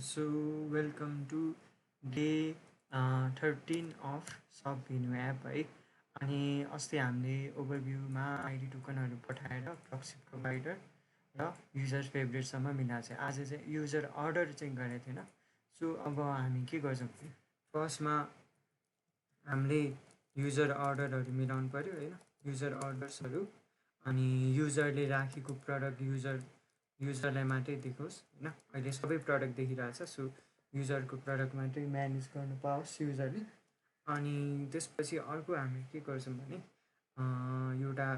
So welcome to day 13 of sub venue app है। अनि अस्ति हामीले ओभरभ्यूमा आइडी टोकनहरू पठाएर प्रक्सी प्रोभाइडर र युजर फेभरेटसम्म मिलाएको छ। आज चाहिँ युजर अर्डर चाहिँ गरेको थिएन। सो अब हामी के गर्छौँ, फर्स्टमा हामीले युजर अर्डरहरू मिलाउनु पऱ्यो होइन, युजर अर्डर्सहरू। अनि युजरले राखेको प्रडक्ट युजरलाई मात्रै देखोस् होइन। अहिले सबै प्रडक्ट देखिरहेछ, सो युजरको प्रडक्ट मात्रै म्यानेज गर्नु पाओस् युजरले। अनि त्यसपछि अर्को हामी के गर्छौँ भने एउटा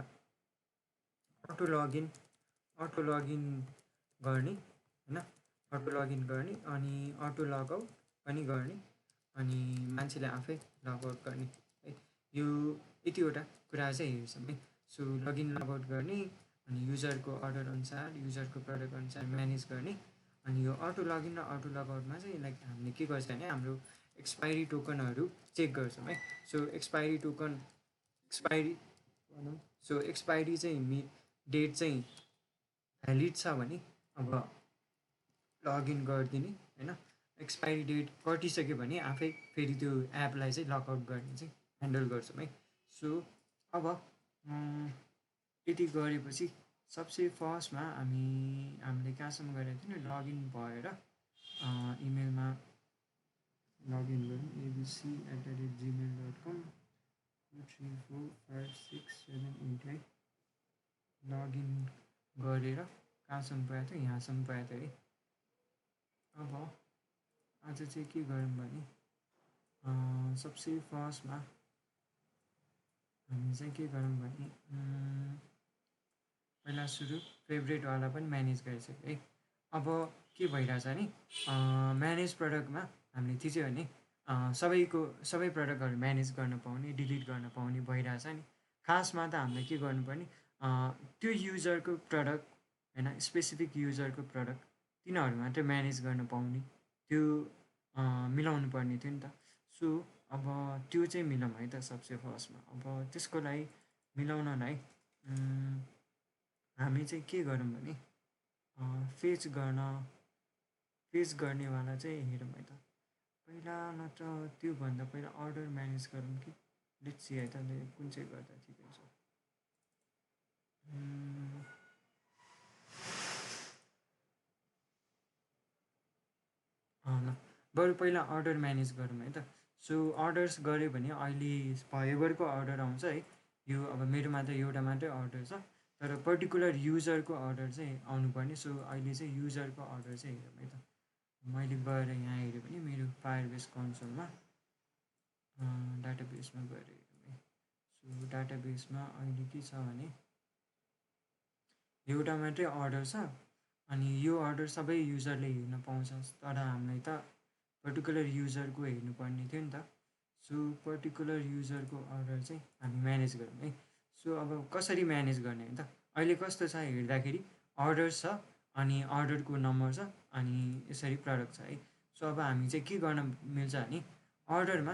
अटो लगइन गर्ने होइन, अटो लगइन गर्ने अनि अटो लगआउट पनि गर्ने अनि मान्छेले आफै लगआउट गर्ने है। यो यतिवटा कुरा चाहिँ हेर्छौँ है। सो लगइन लगआउट गर्ने अनि युजरको अर्डर अनुसार युजरको प्रडक्ट अनुसार म्यानेज गर्ने। अनि यो अटो लगइन र अटो लगआउटमा चाहिँ लाइक हामीले के गर्छ भने हाम्रो एक्सपाइरी टोकनहरू चेक गर्छौँ है। सो एक्सपाइरी चाहिँ डेट चाहिँ भ्यालिड छ भने अब लगइन गरिदिने होइन। एक्सपाइरी डेट कटिसक्यो भने आफै फेरि त्यो एपलाई चाहिँ लगआउट गर्ने चाहिँ ह्यान्डल गर्छौँ है। सो अब यति गरेपछि सबसे फर्स्टमा हामीले कहाँसम्म गरेको थियौँ, लगइन भएर इमेलमा लगइन गरौँ abc@gmail.com 2345678 है। लगइन गरेर कहाँसम्म पुगेको थियो, यहाँसम्म पुगेको थियो है। अब आज चाहिँ के गरौँ भने सबसे फर्स्टमा हामी चाहिँ के गरौँ भने पहिला सुरु फेभरेटवाला पनि म्यानेज गरिसक्यो है। अब के भइरहेछ भने म्यानेज प्रडक्टमा हामीले थिच्यो भने सबै प्रडक्टहरू म्यानेज गर्न पाउने, डिलिट गर्न पाउने भइरहेछ नि। खासमा त हामीले के गर्नुपर्ने, त्यो युजरको प्रडक्ट होइन, स्पेसिफिक युजरको प्रडक्ट तिनीहरू मात्रै म्यानेज गर्न पाउने त्यो मिलाउनु पर्ने थियो नि त। सो अब त्यो चाहिँ मिलाउँ है त सबसे फर्स्टमा। अब त्यसको लागि मिलाउनलाई हामी चाहिँ के गरौँ भने फेच गर्नेवाला चाहिँ हेरौँ है त पहिला, नत्र त्योभन्दा पहिला अर्डर म्यानेज गरौँ कि। लेट्स सी है त कुन चाहिँ गर्दा ठिकै छ। ल बरु पहिला अर्डर म्यानेज गरौँ है त। सो अर्डर्स गऱ्यो भने अहिले भएभरको अर्डर आउँछ है। यो अब मेरोमा त एउटा मात्रै अर्डर छ, तर पर्टिकुलर युजरको अर्डर चाहिँ आउनुपर्ने। सो अहिले चाहिँ युजरको अर्डर चाहिँ हेरौँ है त। मैले गएर यहाँ हेऱ्यो भने मेरो फायरबेस कन्सोलमा डाटाबेसमा गएर हेरौँ है। सो डाटाबेसमा अहिले के छ भने एउटा मात्रै अर्डर छ। अनि यो अर्डर सबै युजरले हेर्न पाउँछ, तर हामीलाई त पर्टिकुलर युजरको हेर्नुपर्ने थियो नि त। सो पर्टिकुलर युजरको अर्डर चाहिँ हामी म्यानेज गरौँ है। सो अब कसरी म्यानेज गर्ने त, अहिले कस्तो छ हेर्दाखेरि अर्डर छ अनि अर्डरको नम्बर छ अनि यसरी प्रडक्ट छ है। सो अब हामी चाहिँ के गर्न मिल्छ भने अर्डरमा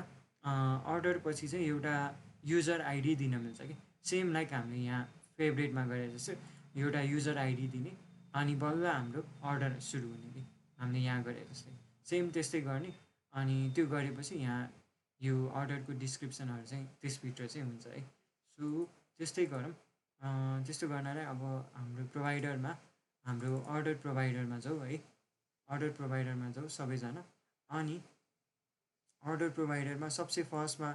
अर्डर पछि चाहिँ एउटा युजर आइडी दिन मिल्छ कि। सेम लाइक हामीले यहाँ फेभरेटमा गरे जस्तो एउटा युजर आइडी दिने अनि बल्ल हाम्रो अर्डर सुरु हुने कि हामीले यहाँ गरे जस्तै सेम त्यस्तै गर्ने। अनि त्यो गरेपछि यहाँ यो अर्डरको डिस्क्रिप्सनहरू चाहिँ त्यसभित्र चाहिँ हुन्छ है। सो त्यस्तै गरौँ। त्यस्तो गर्नलाई अब हाम्रो अर्डर प्रोभाइडरमा जाउँ है। अर्डर प्रोभाइडरमा जाउँ सबैजना। अनि अर्डर प्रोभाइडरमा सबसे फर्स्टमा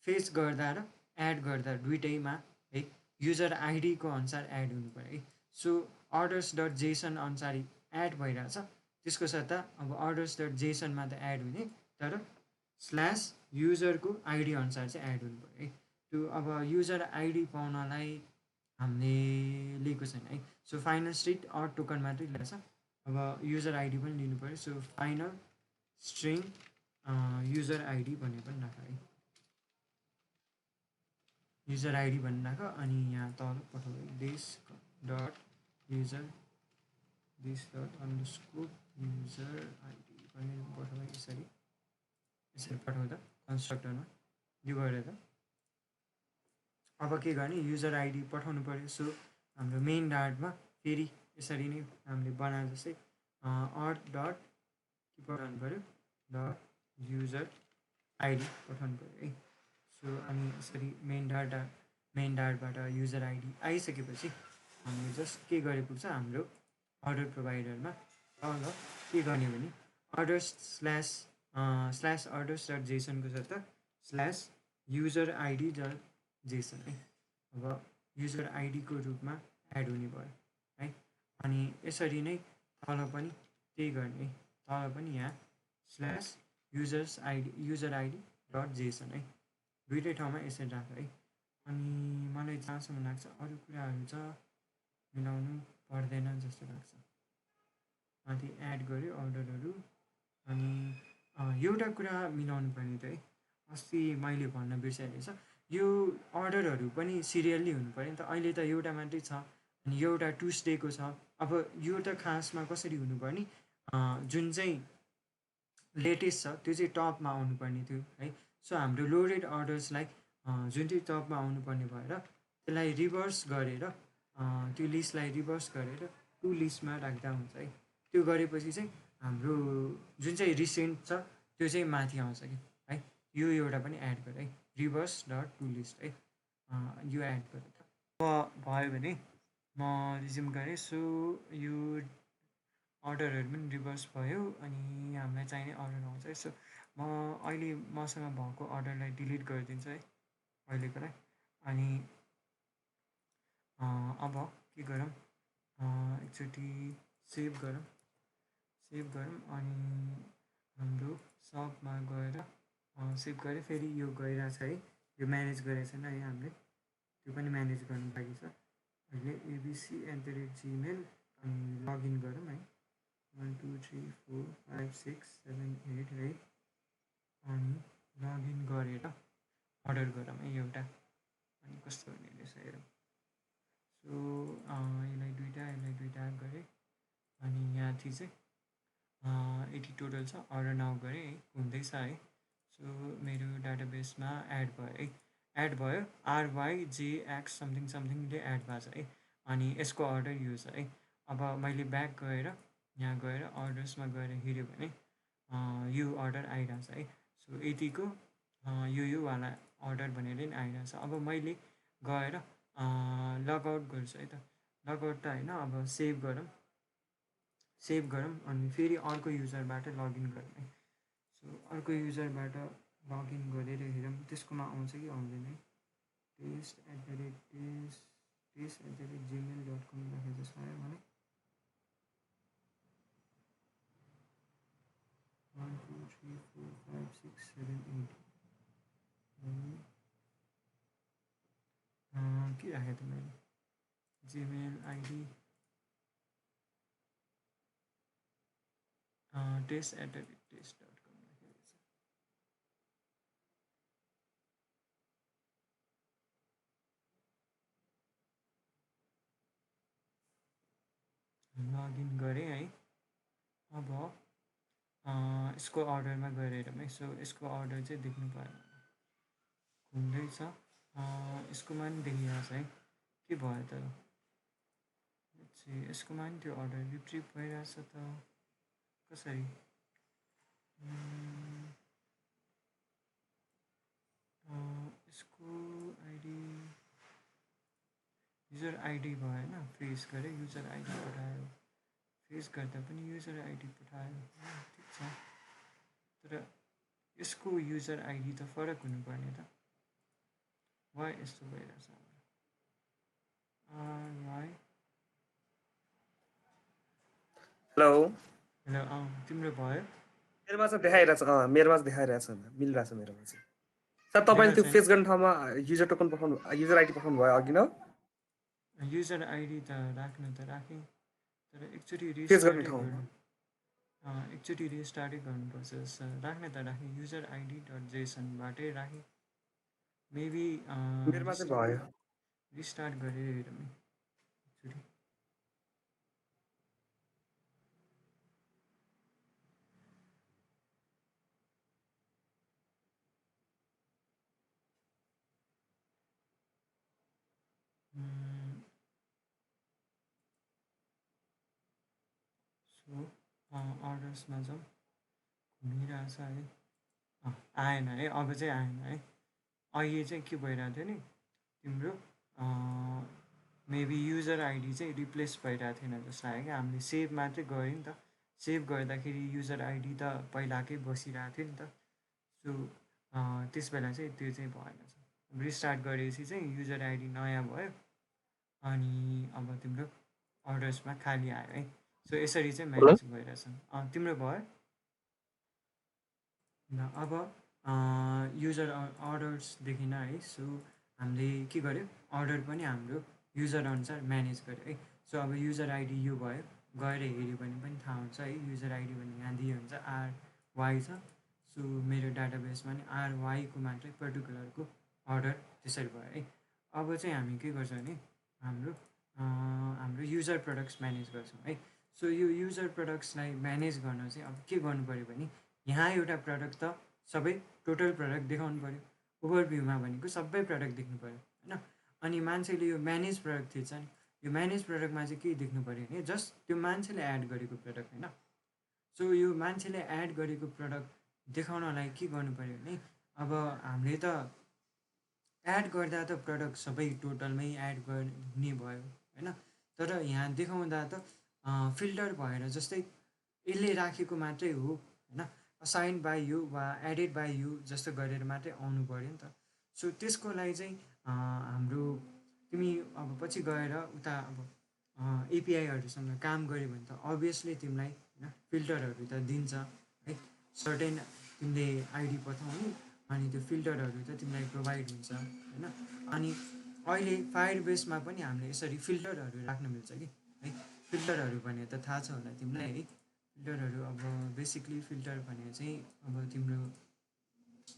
फेच गर्दा र एड गर्दा दुइटैमा है युजर आइडीको अनुसार एड हुनु पऱ्यो है। सो अर्डर्स डट जेसन अनुसार एड भइरहेछ, त्यसको सट्टा अब अर्डर्स डट जेसनमा त एड हुने, तर स्ल्यास युजरको आइडी अनुसार चाहिँ एड हुनु पऱ्यो है। त्यो अब युजर आइडी पाउनलाई हामीले लिएको छैन है। सो फाइनल स्ट्रिट अर टोकन मात्रै लिएछ। अब युजर आइडी पनि लिनु पऱ्यो। So final string user ID भन्ने पनि राख है, युजर आइडी भन्ने राख। अनि यहाँ तल पठाउँ this dot user _user ID भनेर पठाउँ। यसरी पठाउँदा कन्स्ट्रक्टरमा यो गरेर अब के गर्ने, युजर आइडी पठाउनु पऱ्यो। सो हाम्रो मेन डाटमा फेरि यसरी नै हामीले बनाए जस्तै अर्थ डट के पठाउनु पऱ्यो, द युजर आइडी पठाउनु पऱ्यो है। सो अनि यसरी मेन डाटबाट युजर आइडी आइसकेपछि हामीले जस्ट के गरे पुग्छ हाम्रो अर्डर प्रोभाइडरमा तल के गर्ने भने अर्डर्स स्ल्यास अर्डर्स डट जेसनको सट्टा slash user ID dot Jason है। अब युजर आइडीको रूपमा एड हुने भयो है। अनि यसरी नै तल पनि त्यही गर्ने है, तल पनि यहाँ slash user ID dot Jason है, दुइटै ठाउँमा यसरी राख है। अनि मलाई जहाँसम्म लाग्छ अरू कुराहरू त मिलाउनु पर्दैन जस्तो लाग्छ। माथि एड गऱ्यो अर्डरहरू। अनि एउटा कुरा मिलाउनु पर्ने त है, अस्ति मैले भन्न बिर्सिरहेछ, यो अर्डरहरू पनि सिरियल्ली हुनु पऱ्यो नि त। अहिले त एउटा मात्रै छ अनि एउटा ट्युसडेको छ। अब यो त खासमा कसरी हुनुपर्ने, जुन चाहिँ लेटेस्ट छ त्यो चाहिँ टपमा आउनुपर्ने थियो है। सो हाम्रो लोडेड अर्डर्सलाई जुन चाहिँ टपमा आउनुपर्ने भएर त्यसलाई रिभर्स गरेर त्यो लिस्टलाई रिभर्स गरेर टु लिस्टमा राख्दा हुन्छ है। त्यो गरेपछि चाहिँ हाम्रो जुन चाहिँ रिसेन्ट छ त्यो चाहिँ माथि आउँछ कि है। यो एउटा पनि एड गर है, रिभर्स डट टु लिस्ट है, यो एड गरेर भयो भने म रिज्युम गरेँ। सो यो अर्डरहरू पनि रिभर्स भयो अनि हामीलाई चाहिने अर्डर आउँछ है। सो म अहिले मसँग भएको अर्डरलाई डिलिट गरिदिन्छु है अहिलेकोलाई। अनि अब के गरौँ, एकचोटि सेभ गरौँ अनि हाम्रो सपमा गएर सेभ गरेँ। फेरि यो गइरहेछ है, यो म्यानेज गरेको छैन है हामीले, त्यो पनि म्यानेज गर्नु बाँकी छ। अहिले abc@gmail अनि लगइन गरौँ है, 1 2 3 4 5 6 7 8 है। अनि लगइन गरेर अर्डर गरौँ है एउटा, अनि कस्तो हुने रहेछ हेरौँ। सो यसलाई दुइटा गरेँ अनि यहाँ चाहिँ 80 टोटल छ, अर्डर नाउ गरेँ है, हुँदैछ है। सो मेरो डाटाबेसमा एड भयो RYJX समथिङले एड भएको छ है। अनि यसको अर्डर यो छ है। अब मैले ब्याक गएर यहाँ गएर अर्डर्समा गएर हेऱ्यो भने यो अर्डर आइरहेछ है। सो यतिको यो वाला अर्डर भनेर नि आइरहेछ। अब मैले गएर लगआउट गर्छु है त, लगआउट त होइन, अब सेभ गरौँ अनि फेरि अर्को युजरबाट लगइन गरौँ है। सो अर्को युजरबाट लगइन गरेर हेरौँ त्यसकोमा आउँछ कि आउँदैन है। test@gmail.com राखेको जस्तो आयो मलाई। 1 2 3 4 5 6 7 8 के राखेको त मैले जिमेल आइडी test@test.com राखेको छ। लगइन गरेँ है। अब यसको अर्डरमा गएर हेरौँ है। सो यसको अर्डर चाहिँ देख्नु पायो हुँदैछ, यसकोमा पनि देखिरहेको छ है। के भयो त यसकोमा पनि त्यो अर्डर रिट्रिभ भइरहेछ त कसरी? यसको आइडी युजर आइडी भएन, फ्रेस गरेँ, युजर आइडी पठायो, फ्रेस गर्दा पनि युजर आइडी पठायो, ठिक छ। तर यसको युजर आइडी त फरक हुनुपर्ने त, वाइ यस्तो भइरहेछ? हेलो हेलो, तिम्रो भयो? मेरोमा चाहिँ देखाइरहेछ, मेरोमा चाहिँ देखाइरहेछ, मिलिरहेछ मेरोमा चाहिँ। सर तपाईँले त्यो फेस गर्ने ठाउँमा युजर टोकन पठाउनु, युजर आइडी पठाउनु भयो अघि न? युजर आइडी त राख्न त राखेँ, तर एकचोटि फेस गर्ने रिस्टार्टै ठाउँमा गर्नु, एकचोटि रिस्टार्टै गर्नुपर्छ जस्तो। राख्न त राखेँ, युजर आइडी डट जेसनबाटै राखेँ। मेबी मेरोमा चाहिँ भयो। रिस्टार्ट गरेर हेरौँ है एकचोटि। सो अर्डर्समा जाउँ। घुमिरहेछ है। आएन है, अब चाहिँ आएन है। अहिले चाहिँ के भइरहेको थियो नि तिम्रो मेबी युजर आइडी चाहिँ रिप्लेस भइरहेको थिएन जस्तो लाग्यो क्या। हामीले सेभ मात्रै गऱ्यो नि त, सेभ गर्दाखेरि युजर आइडी त पहिलाकै बसिरहेको थियो नि त। सो त्यस बेला चाहिँ त्यो चाहिँ भएन। रिस्टार्ट गरेपछि चाहिँ युजर आइडी नयाँ भयो अनि अब तिम्रो अर्डर्समा खाली आयो है। सो यसरी चाहिँ हेलो म्यानेज भइरहेछ। तिम्रो भयो ल। अब युजर अर्डर्सदेखि न है। सो हामीले के गर्यो, अर्डर पनि हाम्रो युजर अनुसार म्यानेज गर्यो है। सो अब युजर आइडी यो भयो, गएर हेऱ्यो भने पनि थाहा हुन्छ है। युजर आइडी भने यहाँ दिए हुन्छ आरवाई छ। सो मेरो डाटाबेसमा नि आरवाईको मात्रै पर्टिकुलरको अर्डर त्यसरी भयो है। अब चाहिँ हामी के गर्छौँ भने हाम्रो युजर प्रडक्ट्स म्यानेज गर्छौँ है। सो यो युजर प्रडक्ट्सलाई म्यानेज गर्न चाहिँ अब के गर्नु पऱ्यो भने यहाँ एउटा प्रडक्ट त सबै टोटल प्रडक्ट देखाउनु पऱ्यो। ओभरभ्यूमा भनेको सबै प्रडक्ट देख्नु पऱ्यो होइन। अनि मान्छेले यो म्यानेज प्रडक्ट थिएछ नि, यो म्यानेज प्रडक्टमा चाहिँ के देख्नु पऱ्यो भने जस्ट त्यो मान्छेले एड गरेको प्रडक्ट होइन। सो यो मान्छेले एड गरेको प्रडक्ट देखाउनलाई के गर्नु पऱ्यो भने अब हामीले त एड गर्दा त प्रडक्ट सबै टोटलमै एड गर्ने भयो होइन। तर यहाँ देखाउँदा त फिल्टर भएर जस्तै यसले राखेको मात्रै हो होइन, असाइन बाई यु वा एडेड बाई यु जस्तो गरेर मात्रै आउनु पऱ्यो नि त। सो त्यसको लागि चाहिँ हाम्रो तिमी अब पछि गएर उता अब एपिआईहरूसँग काम गऱ्यो भने त अभियसली तिमीलाई होइन फिल्टरहरू त दिन्छ है। सर्टेन तिमीले आइडी पठाउने अनि त्यो फिल्टरहरू त तिमीलाई प्रोभाइड हुन्छ होइन। अनि अहिले फायरबेसमा पनि हामीले यसरी फिल्टरहरू राख्न मिल्छ कि है। फिल्टरहरू भने त थाहा छ होला तिमीलाई है। फिल्टरहरू अब बेसिकली फिल्टर भने चाहिँ अब तिम्रो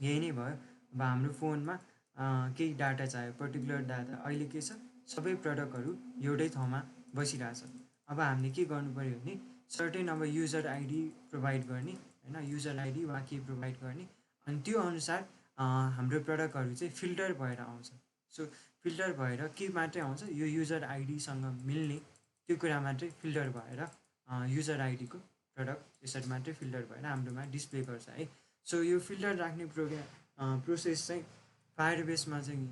यही नै भयो। अब हाम्रो फोनमा केही डाटा चाहियो, पर्टिकुलर डाटा अहिले के छ सबै प्रडक्टहरू एउटै ठाउँमा बसिरहेछ। अब हामीले के गर्नु पऱ्यो भने सर्टेन अब युजर आइडी प्रोभाइड गर्ने होइन, युजर आइडी वा के प्रोभाइड गर्ने अनि त्यो अनुसार हाम्रो प्रडक्टहरू चाहिँ फिल्टर भएर आउँछ। सो फिल्टर भएर के मात्रै आउँछ, यो युजर आइडीसँग मिल्ने त्यो कुरा मात्रै फिल्टर भएर युजर आइडीको प्रडक्ट यसरी मात्रै फिल्टर भएर हाम्रोमा डिस्प्ले गर्छ है। सो यो फिल्टर राख्ने प्रोसेस चाहिँ फायरबेसमा चाहिँ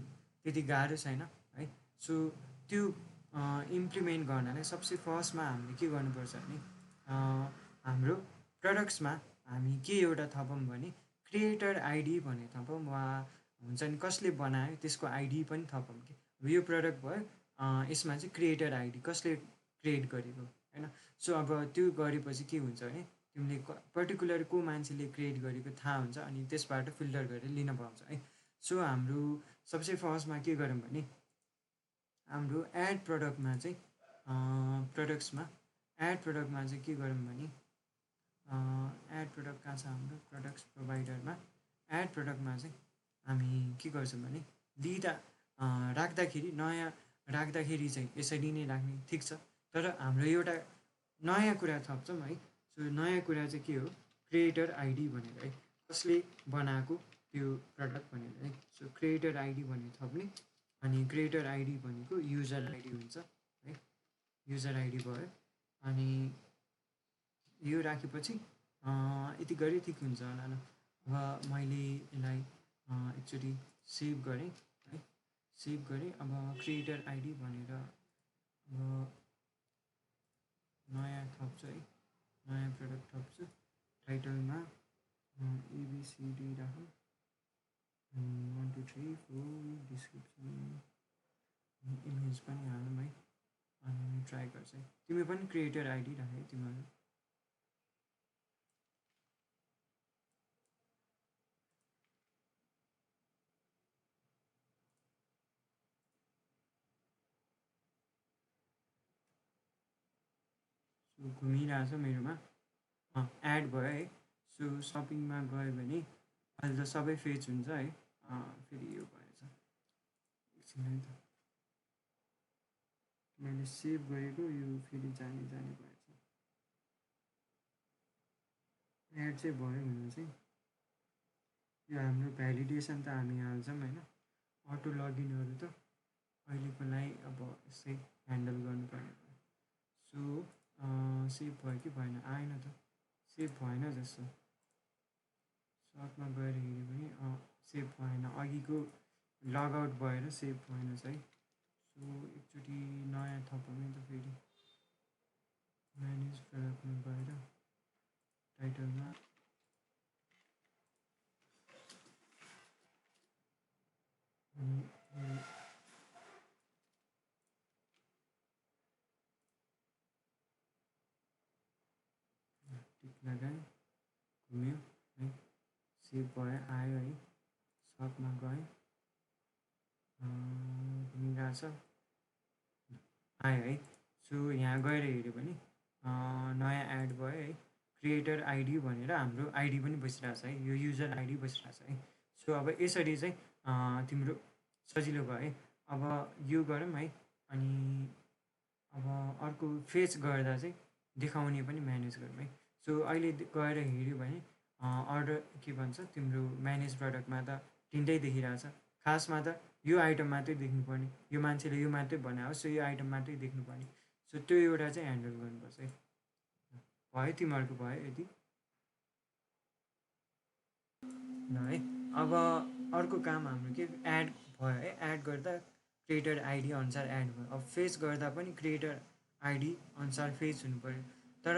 त्यति गाह्रो छैन है। सो त्यो इम्प्लिमेन्ट गर्नलाई सबसे फर्स्टमा हामीले के गर्नुपर्छ भने हाम्रो प्रडक्ट्समा हामी के एउटा थपौँ भने क्रिएटर आइडी भन्ने थपौँ वा हुन्छ नि कसले बनायो त्यसको आइडी पनि थपौँ कि यो प्रडक्ट भयो यसमा चाहिँ क्रिएटर आइडी कसले क्रिएट गरेको होइन। सो अब त्यो गरेपछि के हुन्छ भने तिमीले पर्टिकुलर को मान्छेले क्रिएट गरेको थाहा हुन्छ अनि त्यसबाट फिल्टर गरेर लिन पाउँछ है। सो हाम्रो सबसे फर्स्टमा के गरौँ भने हाम्रो एड प्रडक्टमा चाहिँ प्रडक्ट्समा एड प्रडक्टमा चाहिँ के गरौँ भने एड प्रडक्ट कहाँ छ हाम्रो प्रडक्ट्स प्रोभाइडरमा एड प्रडक्टमा चाहिँ हामी के गर्छौँ भने दुईवटा राख्दाखेरि नयाँ राख्दाखेरि चाहिँ यसरी नै राख्ने ठिक छ। तर हाम्रो एउटा नयाँ कुरा थप्छौँ है। सो नयाँ कुरा चाहिँ के हो, क्रिएटर आइडी भनेर है, कसले बनाएको त्यो प्रडक्ट भनेर है। सो क्रिएटर आइडी भनेर थप्ने अनि क्रिएटर आइडी भनेको युजर आइडी हुन्छ है। युजर आइडी भयो अनि यो राखेपछि यति गरी ठिक हुन्छ होला ल। अब मैले यसलाई एकचोटि सेभ गरेँ है, सेभ गरेँ। अब क्रिएटर आइडी भनेर अब नयाँ थप्छु है, नयाँ प्रडक्ट थप्छु। टाइटलमा एबिसिडी राखौँ 1 2 3 4 डिस्क्रिप्सन इमेज पनि हालौँ है अनि ट्राई गर्छ है। तिमी पनि क्रिएटर आइडी राख्यो तिमीहरू घुमिरहेछ मेरोमा एड भयो है। सो सपिङमा गयो भने अहिले त सबै फेज हुन्छ है। फेरि यो भएछ एकछिन है त, मैले सेभ गरेको यो फेरि जाने भएछ। एड चाहिँ भयो भने चाहिँ यो हाम्रो भ्यालिडेसन त हामी हाल्छौँ होइन। अटो लगइनहरू त अहिलेको लागि अब यसै ह्यान्डल गर्नुपर्ने भयो। सो सेभ भयो कि भएन, आएन त, सेभ भएन जस्तो। सर्टमा गएर हेऱ्यो भने सेभ भएन, अघिको लगआउट भएर सेभ भएन है। सो एकचोटि नयाँ थपौँ नि त फेरि, म्यानेज प्रडक्टमा गएर टाइटलमा टिक लगाएँ, घुम्यो है, सेभ भयो, आयो है, सर्टमा गएँ, घुमिरहेछ, आयो है। सो यहाँ गएर हेऱ्यो भने नयाँ एड भयो है, क्रिएटर आइडी भनेर हाम्रो आइडी पनि बसिरहेछ है, यो युजर आइडी बसिरहेछ है। सो अब यसरी चाहिँ तिम्रो सजिलो भयो है। अब यो गरौँ है, अनि अब अर्को फेच गर्दा चाहिँ देखाउने पनि म्यानेज गरौँ है। सो अहिले गएर हेऱ्यो भने अर्डर के भन्छ तिम्रो म्यानेज प्रडक्टमा त तिनटै देखिरहेछ, खासमा त यो आइटम मात्रै देख्नुपर्ने, यो मान्छेले यो मात्रै बनाओस्, सो यो आइटम मात्रै देख्नुपर्ने। सो त्यो एउटा चाहिँ ह्यान्डल गर्नुपर्छ है। भयो तिमीहरूको भयो यति ल है। अब अर्को काम हाम्रो के एड भयो है, एड गर्दा क्रिएटर आइडी अनुसार एड भयो। अब फेच गर्दा पनि क्रिएटर आइडी अनुसार फेच हुनु पऱ्यो, तर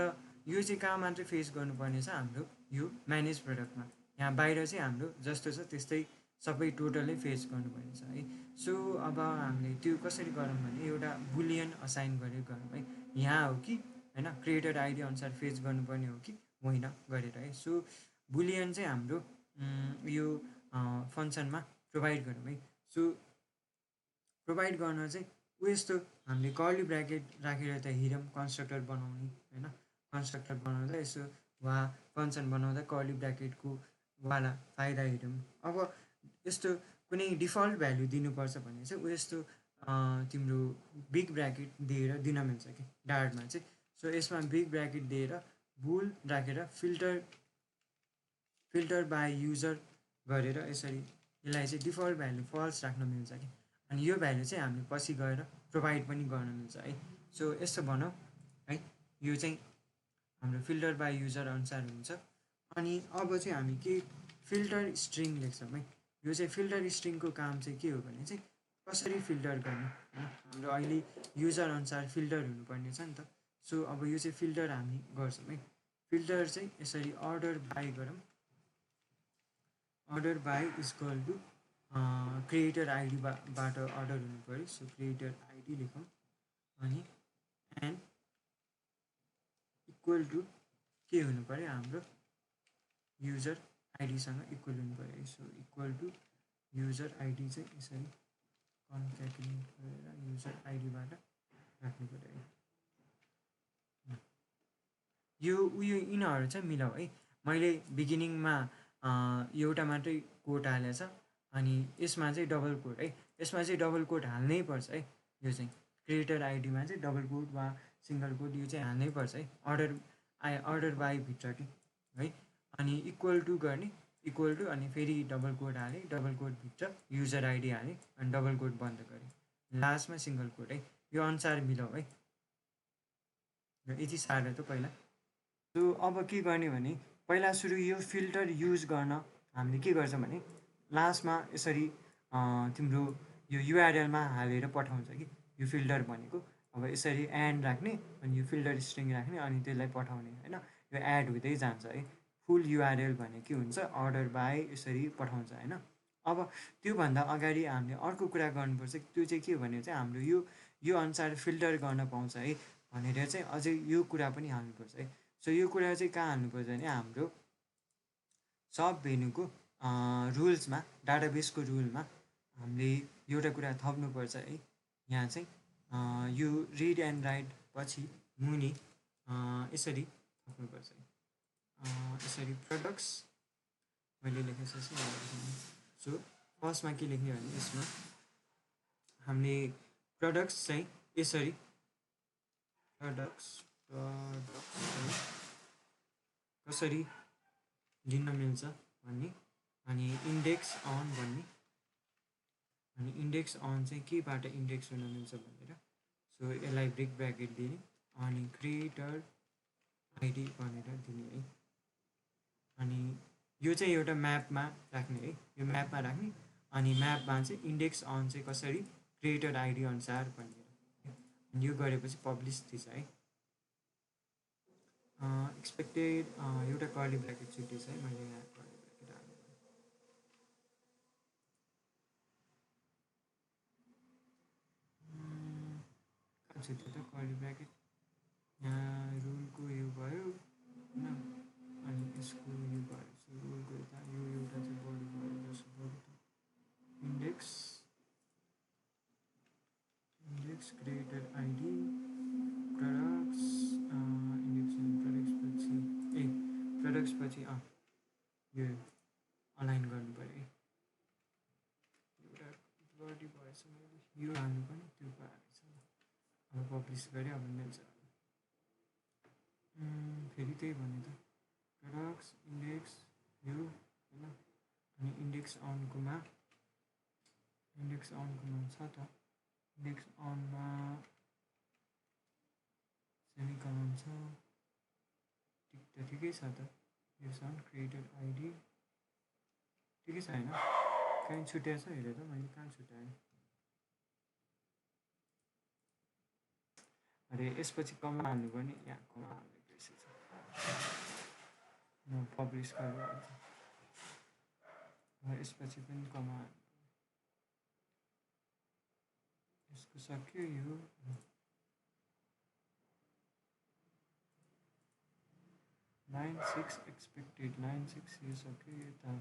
यो चाहिँ कहाँ मात्रै फेच गर्नुपर्ने छ हाम्रो यो म्यानेज प्रडक्टमा। यहाँ बाहिर चाहिँ हाम्रो जस्तो छ त्यस्तै सबै टोटलै फेच गर्नुपर्ने छ है। सो अब हामीले त्यो कसरी गरौँ भने एउटा बुलियन असाइन गरेर गरौँ है। यहाँ हो कि होइन क्रिएटर आइडी अनुसार फेच गर्नुपर्ने हो कि होइन गरेर है। सो बुलियन चाहिँ हाम्रो यो फङ्सनमा प्रोभाइड गरौँ है। सो प्रोभाइड गर्न चाहिँ यस्तो हामीले कर्ली ब्राकेट राखेर त हिरौँ कन्स्ट्रक्टर बनाउने होइन, कन्स्ट्रक्टर बनाउँदा यसो वा फङ्सन बनाउँदा कर्ली ब्राकेटको वाला फाइदा हेरौँ। अब यस्तो कुनै डिफल्ट भ्याल्यु दिनुपर्छ भने चाहिँ यस्तो तिम्रो बिग ब्राकेट दिएर दिन मिल्छ कि डार्टमा चाहिँ। सो यसमा बिग ब्राकेट दिएर बुल राखेर फिल्टर बाई युजर गरेर यसरी यसलाई चाहिँ डिफल्ट भ्याल्यु फल्स राख्न मिल्छ कि, अनि यो भ्याल्यु चाहिँ हामीले पछि गएर प्रोभाइड पनि गर्न मिल्छ है। सो यस्तो बनाऊ है, यो चाहिँ हाम्रो फिल्टर बाई युजर अनुसार हुन्छ। अनि अब चाहिँ हामी के फिल्टर स्ट्रिङ लेख्छौँ है। यो चाहिँ फिल्टर स्ट्रिङको काम चाहिँ के हो भने चाहिँ कसरी फिल्टर गर्ने होइन, हाम्रो अहिले युजर अनुसार फिल्टर हुनुपर्ने छ नि त। सो अब यो चाहिँ फिल्टर हामी गर्छौँ है। फिल्टर चाहिँ यसरी अर्डर बाई गरौँ, order by equal to creator आइडीबाट अर्डर हुनु पऱ्यो। सो क्रिएटर आइडी लेखौँ, अनि एन्ड इक्वल टु के हुनु पऱ्यो हाम्रो युजर आइडीसँग इक्वल हुनु पऱ्यो। So equal to user ID चाहिँ यसरी कन्क्याटिनेट गरेर युजर आइडीबाट राख्नु पऱ्यो है। यो उयो यिनीहरू चाहिँ मिलाऊ है। मैले बिगिनिङमा एउटा मात्रै कोट हालेछ, अनि यसमा चाहिँ डबल कोट है, यसमा चाहिँ डबल कोट हाल्नै पर्छ है। यो चाहिँ क्रिएटर आइडीमा चाहिँ डबल कोट वा सिङ्गल कोट यो चाहिँ हाल्नै पर्छ है, अर्डर बाई भित्र कि है। अनि इक्वल टु गर्ने, इक्वल टु अनि फेरि डबल कोट हालेँ, डबल कोटभित्र युजर आइडी हालेँ, अनि डबल कोट बन्द गरेँ, लास्टमा सिङ्गल कोट है। यो अनुसार मिलाऊ है, यति साह्रो त पहिला। सो अब के गर्ने भने पहिला सुरु यो फिल्टर युज गर्न हामीले के गर्छौँ भने लास्टमा यसरी तिम्रो यो युआरएलमा हालेर पठाउँछ कि यो फिल्टर भनेको। अब यसरी एन्ड राख्ने, अनि यो फिल्टर स्ट्रिङ राख्ने, अनि त्यसलाई पठाउने होइन, यो एड हुँदै जान्छ है। फुल युआरएल भने के हुन्छ अर्डर बाई यसरी पठाउँछ होइन। अब त्योभन्दा अगाडि हामीले अर्को कुरा गर्नुपर्छ, त्यो चाहिँ के भने चाहिँ हाम्रो यो अनुसार फिल्टर गर्न पाउँछ है भनेर चाहिँ अझै यो कुरा पनि हाल्नुपर्छ है। सो यो कुरा चाहिँ कहाँ हाल्नुपर्छ भने हाम्रो सब भेन्यूको रुल्समा, डाटाबेसको रुलमा हामीले एउटा कुरा थप्नुपर्छ है। यहाँ चाहिँ यो रिड एन्ड राइट पछि मुनि यसरी थप्नुपर्छ है। यसरी प्रडक्ट्स मैले लेखेपछि सो फर्स्टमा के लेख्ने भने यसमा हामीले प्रडक्ट्स चाहिँ यसरी प्रडक्ट्स कसरी लिन मिल्छ भन्ने, अनि इन्डेक्स अन भन्ने, अनि इन्डेक्स अन चाहिँ केबाट इन्डेक्स हुन मिल्छ भनेर। सो यसलाई ब्रेक ब्राकेट दिने, अनि क्रिएटर आइडी भनेर दिने है। अनि यो चाहिँ एउटा म्यापमा राख्ने है, यो म्यापमा राख्ने अनि म्यापमा चाहिँ इन्डेक्स अन चाहिँ कसरी क्रिएटेड आइडी अनुसार भनेर यो गरेपछि पब्लिस दिन्छ है। एक्सपेक्टेड एउटा कर्ली ब्राकेट छुट्टिन्छ है, मैले यहाँ कर्ली ब्राकेट हालेँ। कहाँ छुट्यो त कर्ली ब्राकेट, यहाँ रुलको यो भयो होइन, अनि यसको यो भयो। सो रुलको यता यो एउटा चाहिँ बढी भयो, जसो बढी index created ID products products पछि यो अलाइन गर्नु पऱ्यो है। एउटा बढी भएछ, मैले यो हाल्नु पनि त्यो पाएछ। अब पब्लिस गरेँ, अब मिल्छ। फेरि त्यही भने त प्रोडक्ट्स इन्डेक्स यो होइन, अनि इन्डेक्स अनकोमा छ त, इन्डेक्स अनमा सेमिकलन छ, ठिकै छ त। इन्डेक्स अन क्रिएटेड आइडी ठिकै छ होइन, कहीँ छुट्याएको छ हेरेँ त मैले, कहाँ छुट्याएँ अरे, यसपछि कमा हाल्नुपर्ने, यहाँ कमा हाल्ने बिर्सेछ। म पब्लिस गरेर यसपछि पनि कमा, यसको सक्यो यो लाइन 6 एक्सपेक्टेड, लाइन 6 यो सक्यो, यता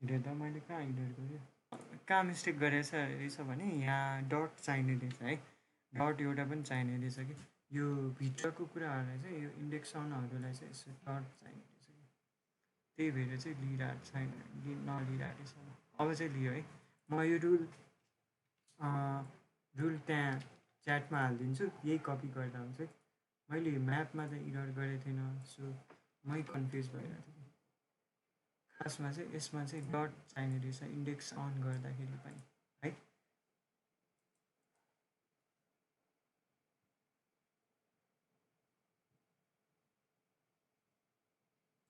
हेरेँ त मैले कहाँ इडिट गरेँ, कहाँ मिस्टेक गरेछ रहेछ भने यहाँ डट चाहिने रहेछ है, डट एउटा पनि चाहिने रहेछ कि यो भित्रको कुराहरूलाई चाहिँ, यो इन्डेक्सनहरूलाई चाहिँ यसो डट चाहिने रहेछ कि, त्यही भएर चाहिँ लिइरहेको छैन, नलिइरहेको रहेछ। अब चाहिँ लियो है, म यो रुल त्यहाँ च्याटमा हालिदिन्छु, यही कपी गर्दा हुन्छ है। मैले म्यापमा त इरर गरेको थिएन, सो मै कन्फ्युज भइरहेको थिएँ। खासमा चाहिँ यसमा चाहिँ डट चाहिने रहेछ इन्डेक्स अन गर्दाखेरि पनि है।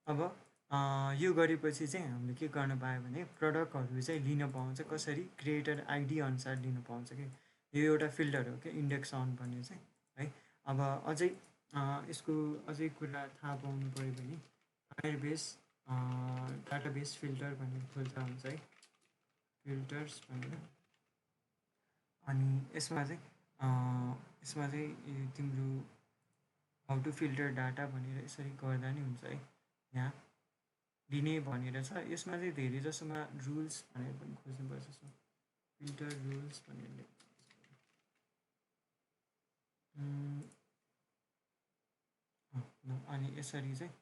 अब यो गरेपछि चाहिँ हामीले के गर्न पायो भने प्रडक्टहरू चाहिँ लिन पाउँछ, कसरी क्रिएटर आइडी अनुसार लिन पाउँछ कि, यो एउटा फिल्टर हो क्या इन्डेक्स अन भन्ने चाहिँ है। अब अझै यसको अझै कुरा थाहा पाउनु पऱ्यो भने फायरबेस डाटाबेस फिल्टर भन्ने खोल्दा हुन्छ है, फिल्टर्स भनेर। अनि यसमा चाहिँ तिम्रो हाउ टु फिल्टर डाटा भनेर यसरी गर्दा नि हुन्छ है। यहाँ दिने भनेर छ, यसमा चाहिँ धेरै जसोमा रुल्स भनेर पनि खोज्नुपर्छ। सो फिल्टर रुल्स भनेर अनि यसरी चाहिँ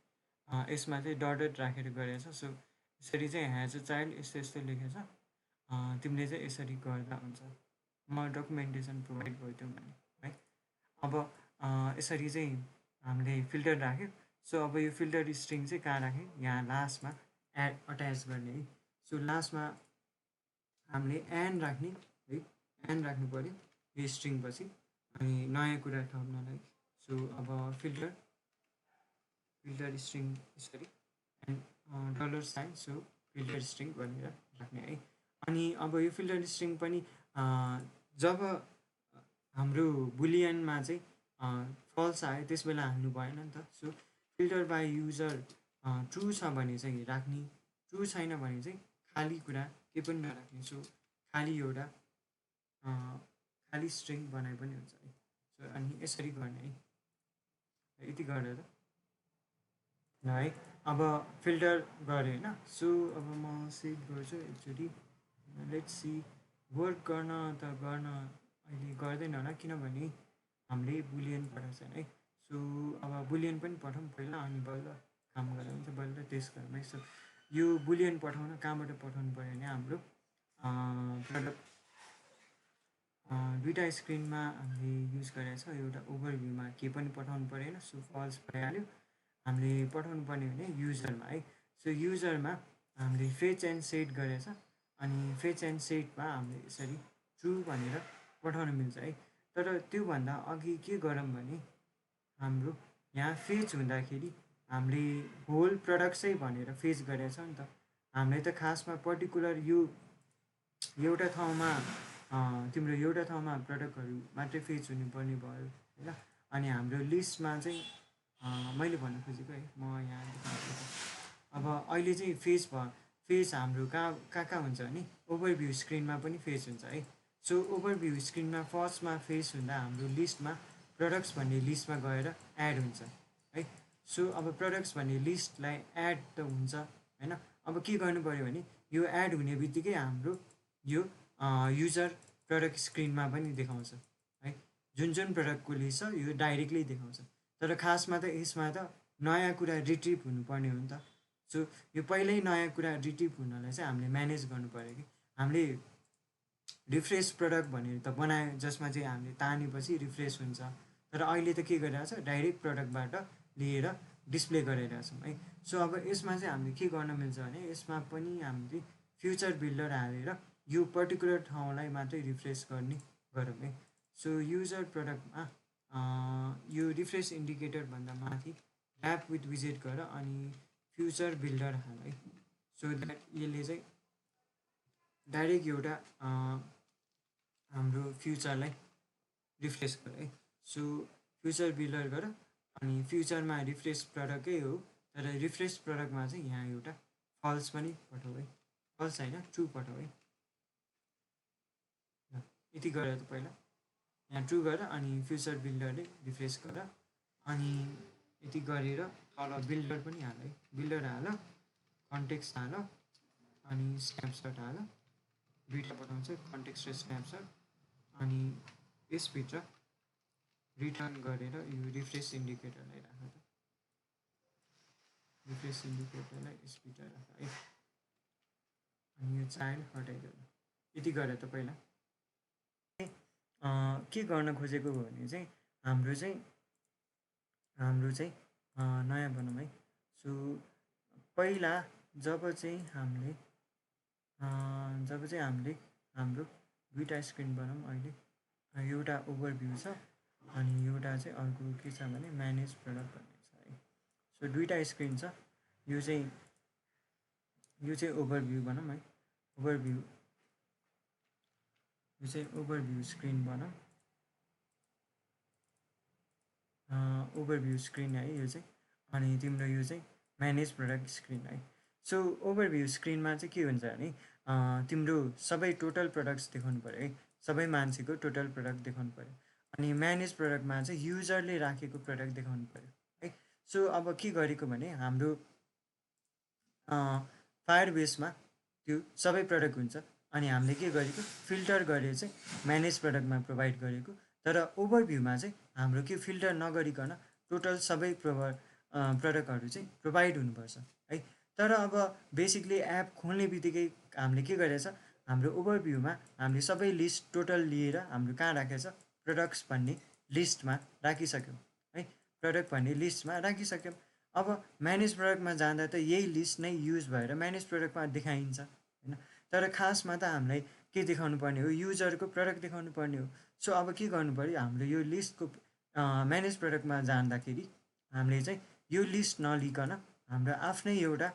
यसमा चाहिँ डट राखेर गरेछ। सो यसरी चाहिँ ह्याज अ चाइल्ड यस्तो यस्तो लेखेछ, तिमीले चाहिँ यसरी गर्दा हुन्छ। म डकुमेन्टेसन प्रोभाइड गरिदिउँ भने है। अब यसरी चाहिँ हामीले फिल्टर राख्यो। सो अब यो फिल्टर स्ट्रिङ चाहिँ कहाँ राख्यो, यहाँ लास्टमा अट्याच गर्ने है। सो लास्टमा हामीले एन राख्ने है, एन राख्नु पऱ्यो यो स्ट्रिङ पछि, अनि नयाँ कुरा थप्नलाई। सो अब फिल्टर स्ट्रिङ यसरी एन्ड $साइन, सो फिल्टर स्ट्रिङ भनेर राख्ने है। अनि अब यो फिल्टर स्ट्रिङ पनि जब हाम्रो बुलियनमा चाहिँ फल्स आयो त्यस बेला हाल्नु भएन नि त। So filter by user true छ भने चाहिँ राख्ने, ट्रु छैन भने चाहिँ खाली कुरा के पनि नराख्ने। सो खाली एउटा खाली स्ट्रिङ बनाए पनि हुन्छ है। सो अनि यसरी गर्ने है, यति गरेर ल है। अब फिल्टर गरेँ होइन। सो अब म सेभ गर्छु एकचोटि, लेट्स सी वर्क गर्न अहिले गर्दैन होला, किनभने हामीले बुलियन पठाएको छैन है। सो अब बुलियन पनि पठाउँ पहिला, अनि बल्ल काम गर्दा हुन्छ, बल्ल टेस्ट गरौँ है। सो यो बुलियन पठाउन कहाँबाट पठाउनु पऱ्यो भने हाम्रो प्रडक्ट दुईवटा स्क्रिनमा हामीले युज गरेको छ, एउटा ओभरभ्यूमा के पनि पठाउनु परेन। सो फल्स भइहाल्यो। हामीले पठाउनु पर्ने भने युजरमा है। सो युजरमा हामीले फेच एन्ड सेट गरेछ, अनि फेच एन्ड सेटमा हामीले यसरी ट्रु भनेर पठाउन मिल्छ है। तर त्योभन्दा अघि के गरौँ भने हाम्रो यहाँ फेच हुँदाखेरि हामीले होल प्रडक्ट चाहिँ भनेर फेच गरेको छ नि त। हामीले त खासमा पर्टिकुलर यो एउटा ठाउँमा तिम्रो एउटा ठाउँमा प्रडक्टहरू मात्रै फेच हुनुपर्ने भयो होइन। अनि हाम्रो लिस्टमा चाहिँ मैले भन्नु खोजेको है, म यहाँ अब अहिले चाहिँ फेस हाम्रो कहाँ कहाँ हुन्छ भने ओभरभ्यू स्क्रिनमा पनि फेस हुन्छ है। सो ओभरभ्यू स्क्रिनमा फर्स्टमा फेस हुँदा हाम्रो लिस्टमा प्रडक्ट्स भन्ने लिस्टमा गएर एड हुन्छ है। सो अब प्रडक्ट्स भन्ने लिस्टलाई एड त हुन्छ होइन। अब के गर्नु पऱ्यो भने यो एड हुने बित्तिकै हाम्रो यो युजर प्रडक्ट स्क्रिनमा पनि देखाउँछ है। जुन प्रडक्टको लिस्ट छ यो डाइरेक्टली देखाउँछ। तर खासमा त यसमा त नयाँ कुरा रिट्रिभ हुनुपर्ने हो नि त। सो यो पहिल्यै नयाँ कुरा रिट्रिभ हुनलाई चाहिँ हामीले म्यानेज गर्नु पऱ्यो कि हामीले रिफ्रेस प्रडक्ट भनेर त बनायो जसमा चाहिँ हामीले तानेपछि रिफ्रेस हुन्छ। तर अहिले त के गरिरहेको छ डाइरेक्ट प्रडक्टबाट लिएर डिस्प्ले गरिरहेछौँ है। सो अब यसमा चाहिँ हामीले के गर्न मिल्छ भने यसमा पनि हामीले फ्युचर बिल्डर हालेर यो पर्टिकुलर ठाउँलाई मात्रै रिफ्रेस गर्ने गरौँ है। सो युजर प्रडक्टमा यो रिफ्रेस इन्डिकेटरभन्दा माथि ऱ्याप विथ विजेट गर अनि फ्युचर बिल्डर हाल है। सो द्याट यसले चाहिँ डाइरेक्ट एउटा हाम्रो फ्युचरलाई रिफ्रेस गर है। सो फ्युचर बिल्डर गर अनि फ्युचरमा रिफ्रेस प्रडक्टकै हो, तर रिफ्रेस प्रडक्टमा चाहिँ यहाँ एउटा फल्स पनि पठाऊ है। फल्स होइन ट्रु पठाऊ है। यति गरेर त पहिला यहाँ ट्रु गर अनि फ्युचर बिल्डरले रिफ्रेस गर अनि यति गरेर तल बिल्डर पनि हाल है। बिल्डर हाल, कन्टेक्स्ट हाल अनि स्न्यापसट हाल, दुईवटा पठाउँछ कन्टेक्स्ट र स्न्यापसट। अनि यसभित्र रिटर्न गरेर यो रिफ्रेस इन्डिकेटरलाई राख त। रिफ्रेस इन्डिकेटरलाई यसभित्र राख है। अनि यो चाइल्ड हटाइदेऊ। यति गरेर त पहिला के गर्न खोजेको हो भने चाहिँ हाम्रो चाहिँ नयाँ बनाऊँ है। सो पहिला जब चाहिँ हामीले हाम्रो दुईवटा स्क्रिन बनाऊँ। अहिले एउटा ओभरभ्यू छ अनि एउटा चाहिँ अर्को के छ भने म्यानेज प्रडक्ट भन्ने छ है। सो दुईवटा स्क्रिन छ। यो चाहिँ ओभरभ्यू बनाऊँ है। यो चाहिँ ओभरभ्यू स्क्रिन बनाऊँ। ओभरभ्यू स्क्रिन है यो चाहिँ। अनि तिम्रो यो चाहिँ म्यानेज प्रडक्ट स्क्रिन है। सो ओभरभ्यू स्क्रिनमा चाहिँ के हुन्छ भने तिम्रो सबै टोटल प्रडक्ट्स देखाउनु पऱ्यो है। सबै मान्छेको टोटल प्रडक्ट देखाउनु पऱ्यो। अनि म्यानेज प्रडक्टमा चाहिँ युजरले राखेको प्रडक्ट देखाउनु पऱ्यो है। सो अब के गरेको भने हाम्रो फायरबेसमा त्यो सबै प्रडक्ट हुन्छ अनि हामीले के गरेको फिल्टर गरेर चाहिँ म्यानेज प्रडक्टमा प्रोभाइड गरेको। तर ओभरभ्यूमा चाहिँ हाम्रो के फिल्टर नगरिकन टोटल सबै प्रडक्टहरू चाहिँ प्रोभाइड हुनुपर्छ है। तर अब बेसिकली एप खोल्ने बित्तिकै हामीले के गरेछ हाम्रो ओभरभ्यूमा हामीले सबै लिस्ट टोटल लिएर हाम्रो कहाँ राखेको छ प्रडक्ट्स भन्ने लिस्टमा राखिसक्यौँ है। प्रडक्ट भन्ने लिस्टमा राखिसक्यौँ। अब म्यानेज प्रडक्टमा जाँदा त यही लिस्ट नै युज भएर म्यानेज प्रडक्टमा देखाइन्छ होइन। तर खासमा त हामीलाई के देखाउनु पर्ने हो युजरको प्रडक्ट देखाउनु पर्ने हो। सो अब के गर्नु पऱ्यो हाम्रो यो लिस्टको म्यानेज प्रडक्टमा जाँदाखेरि हामीले चाहिँ यो लिस्ट नलिकन हाम्रो आफ्नै एउटा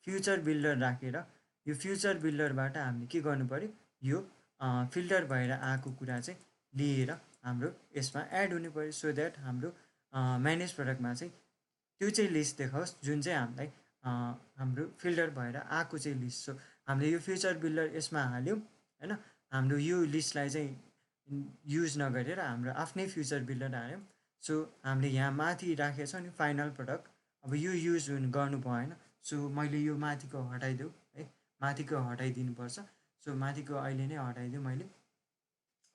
फ्युचर बिल्डर राखेर यो फ्युचर बिल्डरबाट हामीले के गर्नु पऱ्यो यो फिल्टर भएर आएको कुरा चाहिँ लिएर हाम्रो यसमा एड हुनु पऱ्यो। सो द्याट हाम्रो म्यानेज प्रडक्टमा चाहिँ त्यो चाहिँ लिस्ट देखाओस् जुन चाहिँ हामीलाई हाम्रो फिल्टर भएर आएको चाहिँ लिस्ट। सो हामीले यो फ्युचर बिल्डर यसमा हाल्यौँ होइन। हाम्रो यो लिस्टलाई चाहिँ युज नगरेर हाम्रो आफ्नै फ्युचर बिल्डर हाल्यौँ। सो हामीले यहाँ माथि राखेको छ नि फाइनल प्रडक्ट, अब यो युज गर्नु भएन। सो मैले यो माथिको हटाइदेऊ है। माथिको हटाइदिनुपर्छ। सो माथिको अहिले नै हटाइदिउँ मैले।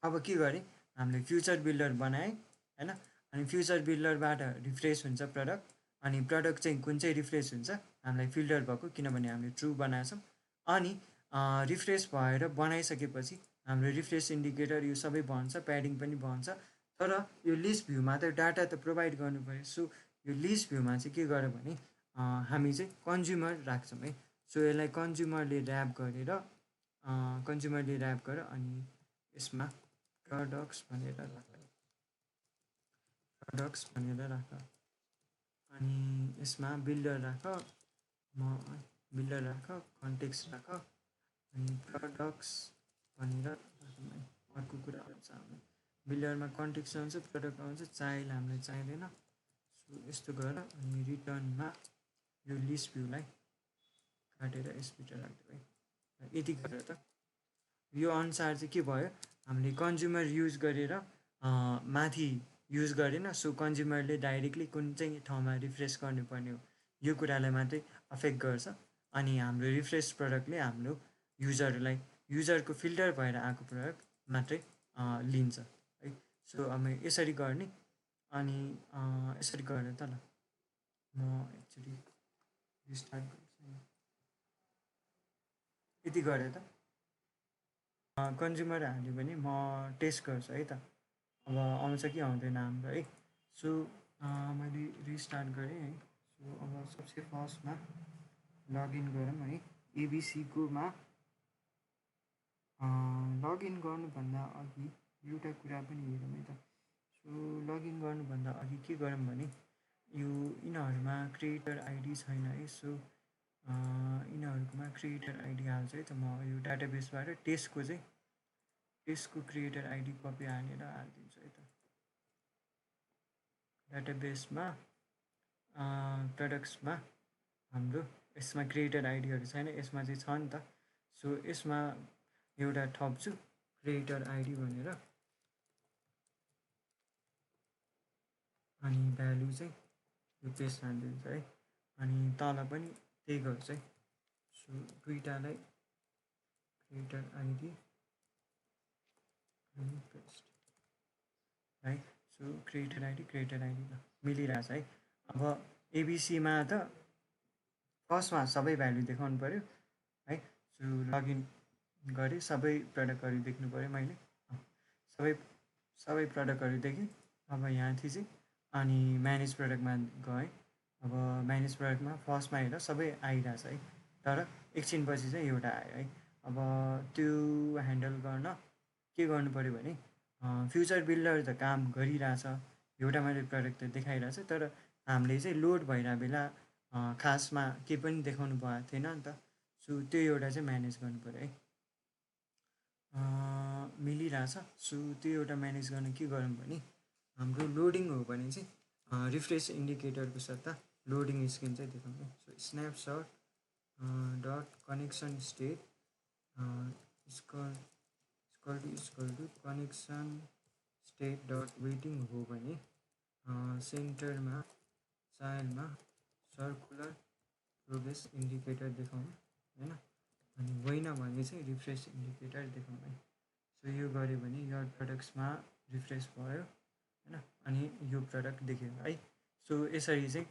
अब के गरेँ हामीले फ्युचर बिल्डर बनाएँ होइन। अनि फ्युचर बिल्डरबाट रिफ्रेस हुन्छ प्रडक्ट अनि प्रडक्ट चाहिँ कुन चाहिँ रिफ्रेस हुन्छ हामीलाई फिल्टर भएको किनभने हामीले ट्रु बनाएको छौँ। अनि रिफ्रेस भएर बनाइसकेपछि हाम्रो रिफ्रेस इन्डिकेटर यो सबै बन्छ, प्याडिङ पनि बन्छ। तर यो लिस्ट भ्यूमा त डाटा त प्रोभाइड गर्नु पऱ्यो। सो यो लिस्ट भ्यूमा चाहिँ के गर्यो भने हामी चाहिँ कन्ज्युमर राख्छौँ है। सो यसलाई कन्ज्युमरले ऱ्याप गरेर अनि यसमा प्रडक्ट्स भनेर राख अनि यसमा बिल्डर राख कन्टेक्स्ट राख अनि प्रडक्ट्स भनेर अर्को कुरा आउँछ हाम्रो बिल्डरमा कन्टेक्स्ट आउँछ प्रडक्ट आउँछ चाइल्ड हामीलाई चाहिँदैन सो यस्तो गरेर अनि रिटर्नमा यो लिस्ट भ्यूलाई काटेर यसभित्र राख्दियो है यति गरेर त यो अनुसार चाहिँ के भयो हामीले कन्ज्युमर युज गरेर माथि युज गरेन सो कन्ज्युमरले डाइरेक्टली कुन चाहिँ ठाउँमा रिफ्रेस गर्नुपर्ने हो यो कुरालाई मात्रै अफेक्ट गर्छ अनि हाम्रो रिफ्रेस प्रडक्टले हाम्रो युजरको फिल्टर भएर आएको प्रडक्ट मात्रै लिन्छ है सो अब यसरी गर्ने अनि यसरी गरेर त ल म एक्चुली रिस्टार्ट गर्छु यति गरेँ त कन्ज्युमर हाल्यो भने म टेस्ट गर्छु है त अब आउँछ कि आउँदैन हाम्रो है सो मैले रिस्टार्ट गरेँ है सो अब सबसे फर्स्टमा लगइन गरौँ है एबिसीकोमा लगइन गर्नुभन्दा अघि एउटा कुरा पनि हेरौँ है त सो लगइन गर्नुभन्दा अघि के गरौँ भने यो यिनीहरूमा क्रिएटर आइडी छैन है सो यिनीहरूकोमा क्रिएटर आइडी हाल्छ है त म यो डाटाबेसबाट टेस्टको क्रिएटर आइडी कपी हालेर हालिदिन्छु है त डाटाबेसमा प्रडक्ट्समा हाम्रो यसमा क्रिएटर आइडीहरू छैन यसमा चाहिँ छ नि त सो यसमा एउटा थप्छु क्रिएटर आइडी भनेर अनि भ्यालु चाहिँ यो पेस्ट हालिदिन्छ है अनि तल पनि त्यही गर्छ है सो दुईटालाई क्रिएटर आइडी अनि पेस्ट है सो क्रिएटर आइडी ल मिलिरहेछ है अब एबिसीमा त फर्स्टमा सबै भ्यालु देखाउनु पऱ्यो है सो लगइन गरेँ सबै प्रडक्टहरू देख्नु पऱ्यो मैले सबै प्रडक्टहरू देखेँ अब यहाँ थिचेँ अनि म्यानेज प्रडक्टमा गएँ अब म्यानेज प्रडक्टमा फर्स्टमा हेर्दा सबै आइरहेछ है तर एकछिनपछि चाहिँ एउटा आयो है अब त्यो ह्यान्डल गर्न के गर्नु पऱ्यो भने फ्युचर बिल्डर त काम गरिरहेछ एउटा मैले प्रडक्ट त देखाइरहेछ तर हामीले चाहिँ लोड भइरहेको बेला खासमा केही पनि देखाउनु भएको थिएन नि त सो त्यो एउटा चाहिँ म्यानेज गर्नु पऱ्यो है मिलिरहेछ सो त्यो एउटा म्यानेज गर्न के गरौँ भने हाम्रो लोडिङ हो भने चाहिँ रिफ्रेस इन्डिकेटरको सट्टा लोडिङ स्क्रिन चाहिँ देखाउँ so snapshot dot connection state equal to connection state dot waiting हो भने सेन्टरमा चाइल्डमा सर्कुलर प्रोग्रेस इन्डिकेटर देखाउनु होइन अनि होइन भने चाहिँ रिफ्रेस इन्डिकेटर देखाउँ है सो यो गऱ्यो भने यो प्रडक्ट्समा रिफ्रेस भयो होइन अनि यो प्रडक्ट देखियो है सो यसरी चाहिँ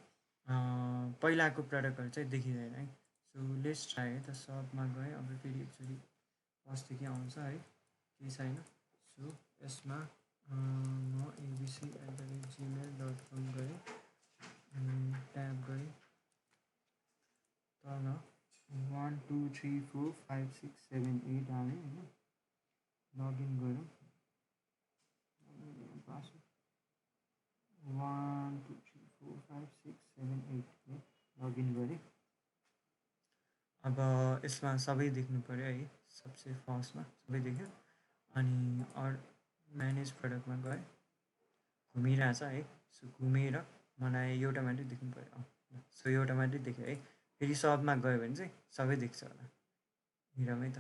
पहिलाको प्रडक्टहरू चाहिँ देखिँदैन है सो लेट्स ट्राई है त सबमा गएँ अब फेरि एकचोटि फर्स्टदेखि आउँछ है केही छैन सो यसमा म abc@gmail.com गरेँ ट्याब गरेँ तल 1 2 3 4 5 6 7 8 हालेँ होइन लगइन गरौँ पासवर्ड 1 2 3 4 5 6 7 8 लगइन गरेँ अब यसमा सबै देख्नु पऱ्यो है सबसे फर्स्टमा सबै देख्यो अनि म्यानेज प्रडक्टमा गएँ घुमिरहेछ है सो घुमेर मलाई एउटा मात्रै देख्नु पऱ्यो सो एउटा मात्रै देखेँ है फेरि सबमा गयो भने चाहिँ सबै देख्छ होला हेरौँ है त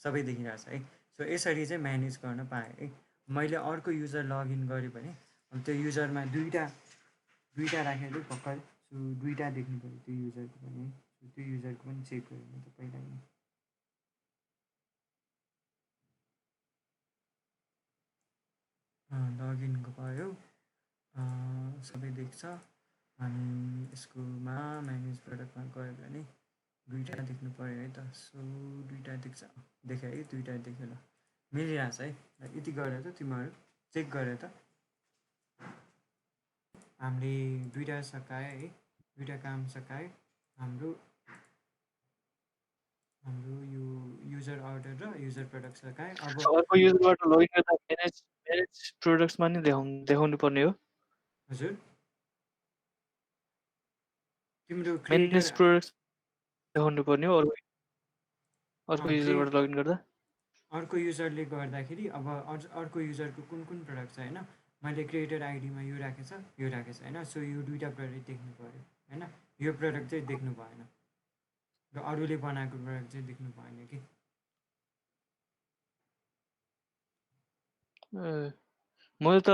सबै देखिरहेछ है सो यसरी चाहिँ म्यानेज गर्न पाएँ है मैले अर्को युजर लगइन गरेँ भने त्यो युजरमा दुईवटा राखेर चाहिँ भर्खर सो दुईवटा देख्नु पऱ्यो त्यो युजरको पनि है सो त्यो युजरको पनि चेक गरेँ म त पहिला नै लगइन भयो सबै देख्छ अनि यसकोमा म्यानेज प्रडक्टमा गयो भने दुईवटा देख्नु पऱ्यो है त सो दुईवटा देख्यो है दुईवटा देख्यो ल मिलिरहेछ है यति गरेर त तिमीहरू चेक गरेर त हामीले दुईवटा सकायो है दुईवटा काम सकायो हाम्रो हाम्रो यो युजर अर्डर र युजर प्रोडक्ट्स लगाएँ। अब अर्को युजरबाट लगइन गर्दा म्यानेज प्रोडक्ट्समा नि देखाउनु पर्ने हो। हजुर तिम्रो म्यानेज क्रिएटर प्रोडक्ट्स देखाउनु पर्ने हो अर्को युजरबाट लगइन गर्दा। अर्को युजरले गर्दाखेरि अब अर्को युजरको कुन कुन प्रडक्ट छ होइन, मैले क्रिएटर आइडीमा यो राखेछ होइन, सो यो दुइटा प्रडक्ट देख्नु पऱ्यो होइन, यो प्रडक्ट चाहिँ देख्नु भएन र अरूले बनाएको प्रडक्ट चाहिँ देख्नु भएन कि। मैले त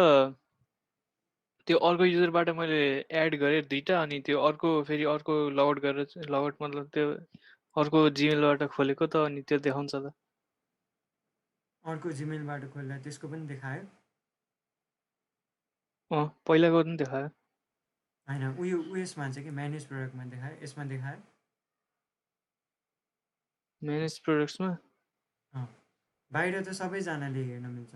त्यो अर्को युजरबाट मैले एड गरेँ दुईटा, अनि त्यो अर्को फेरि अर्को लगआउट गरेर लगआउट मतलब त्यो अर्को जिमेलबाट खोलेको त अनि त्यो देखाउँछ त। अर्को जिमेलबाट खोल्दा त्यसको पनि देखायो? पहिलाको पनि देखायो। होइन उयसमा चाहिँ कि म्यानेज प्रोडक्टमा देखायो, यसमा देखायो? म्यानेज प्रोडक्ट्समा बाहिर त सबैजनाले हेर्न मिल्छ,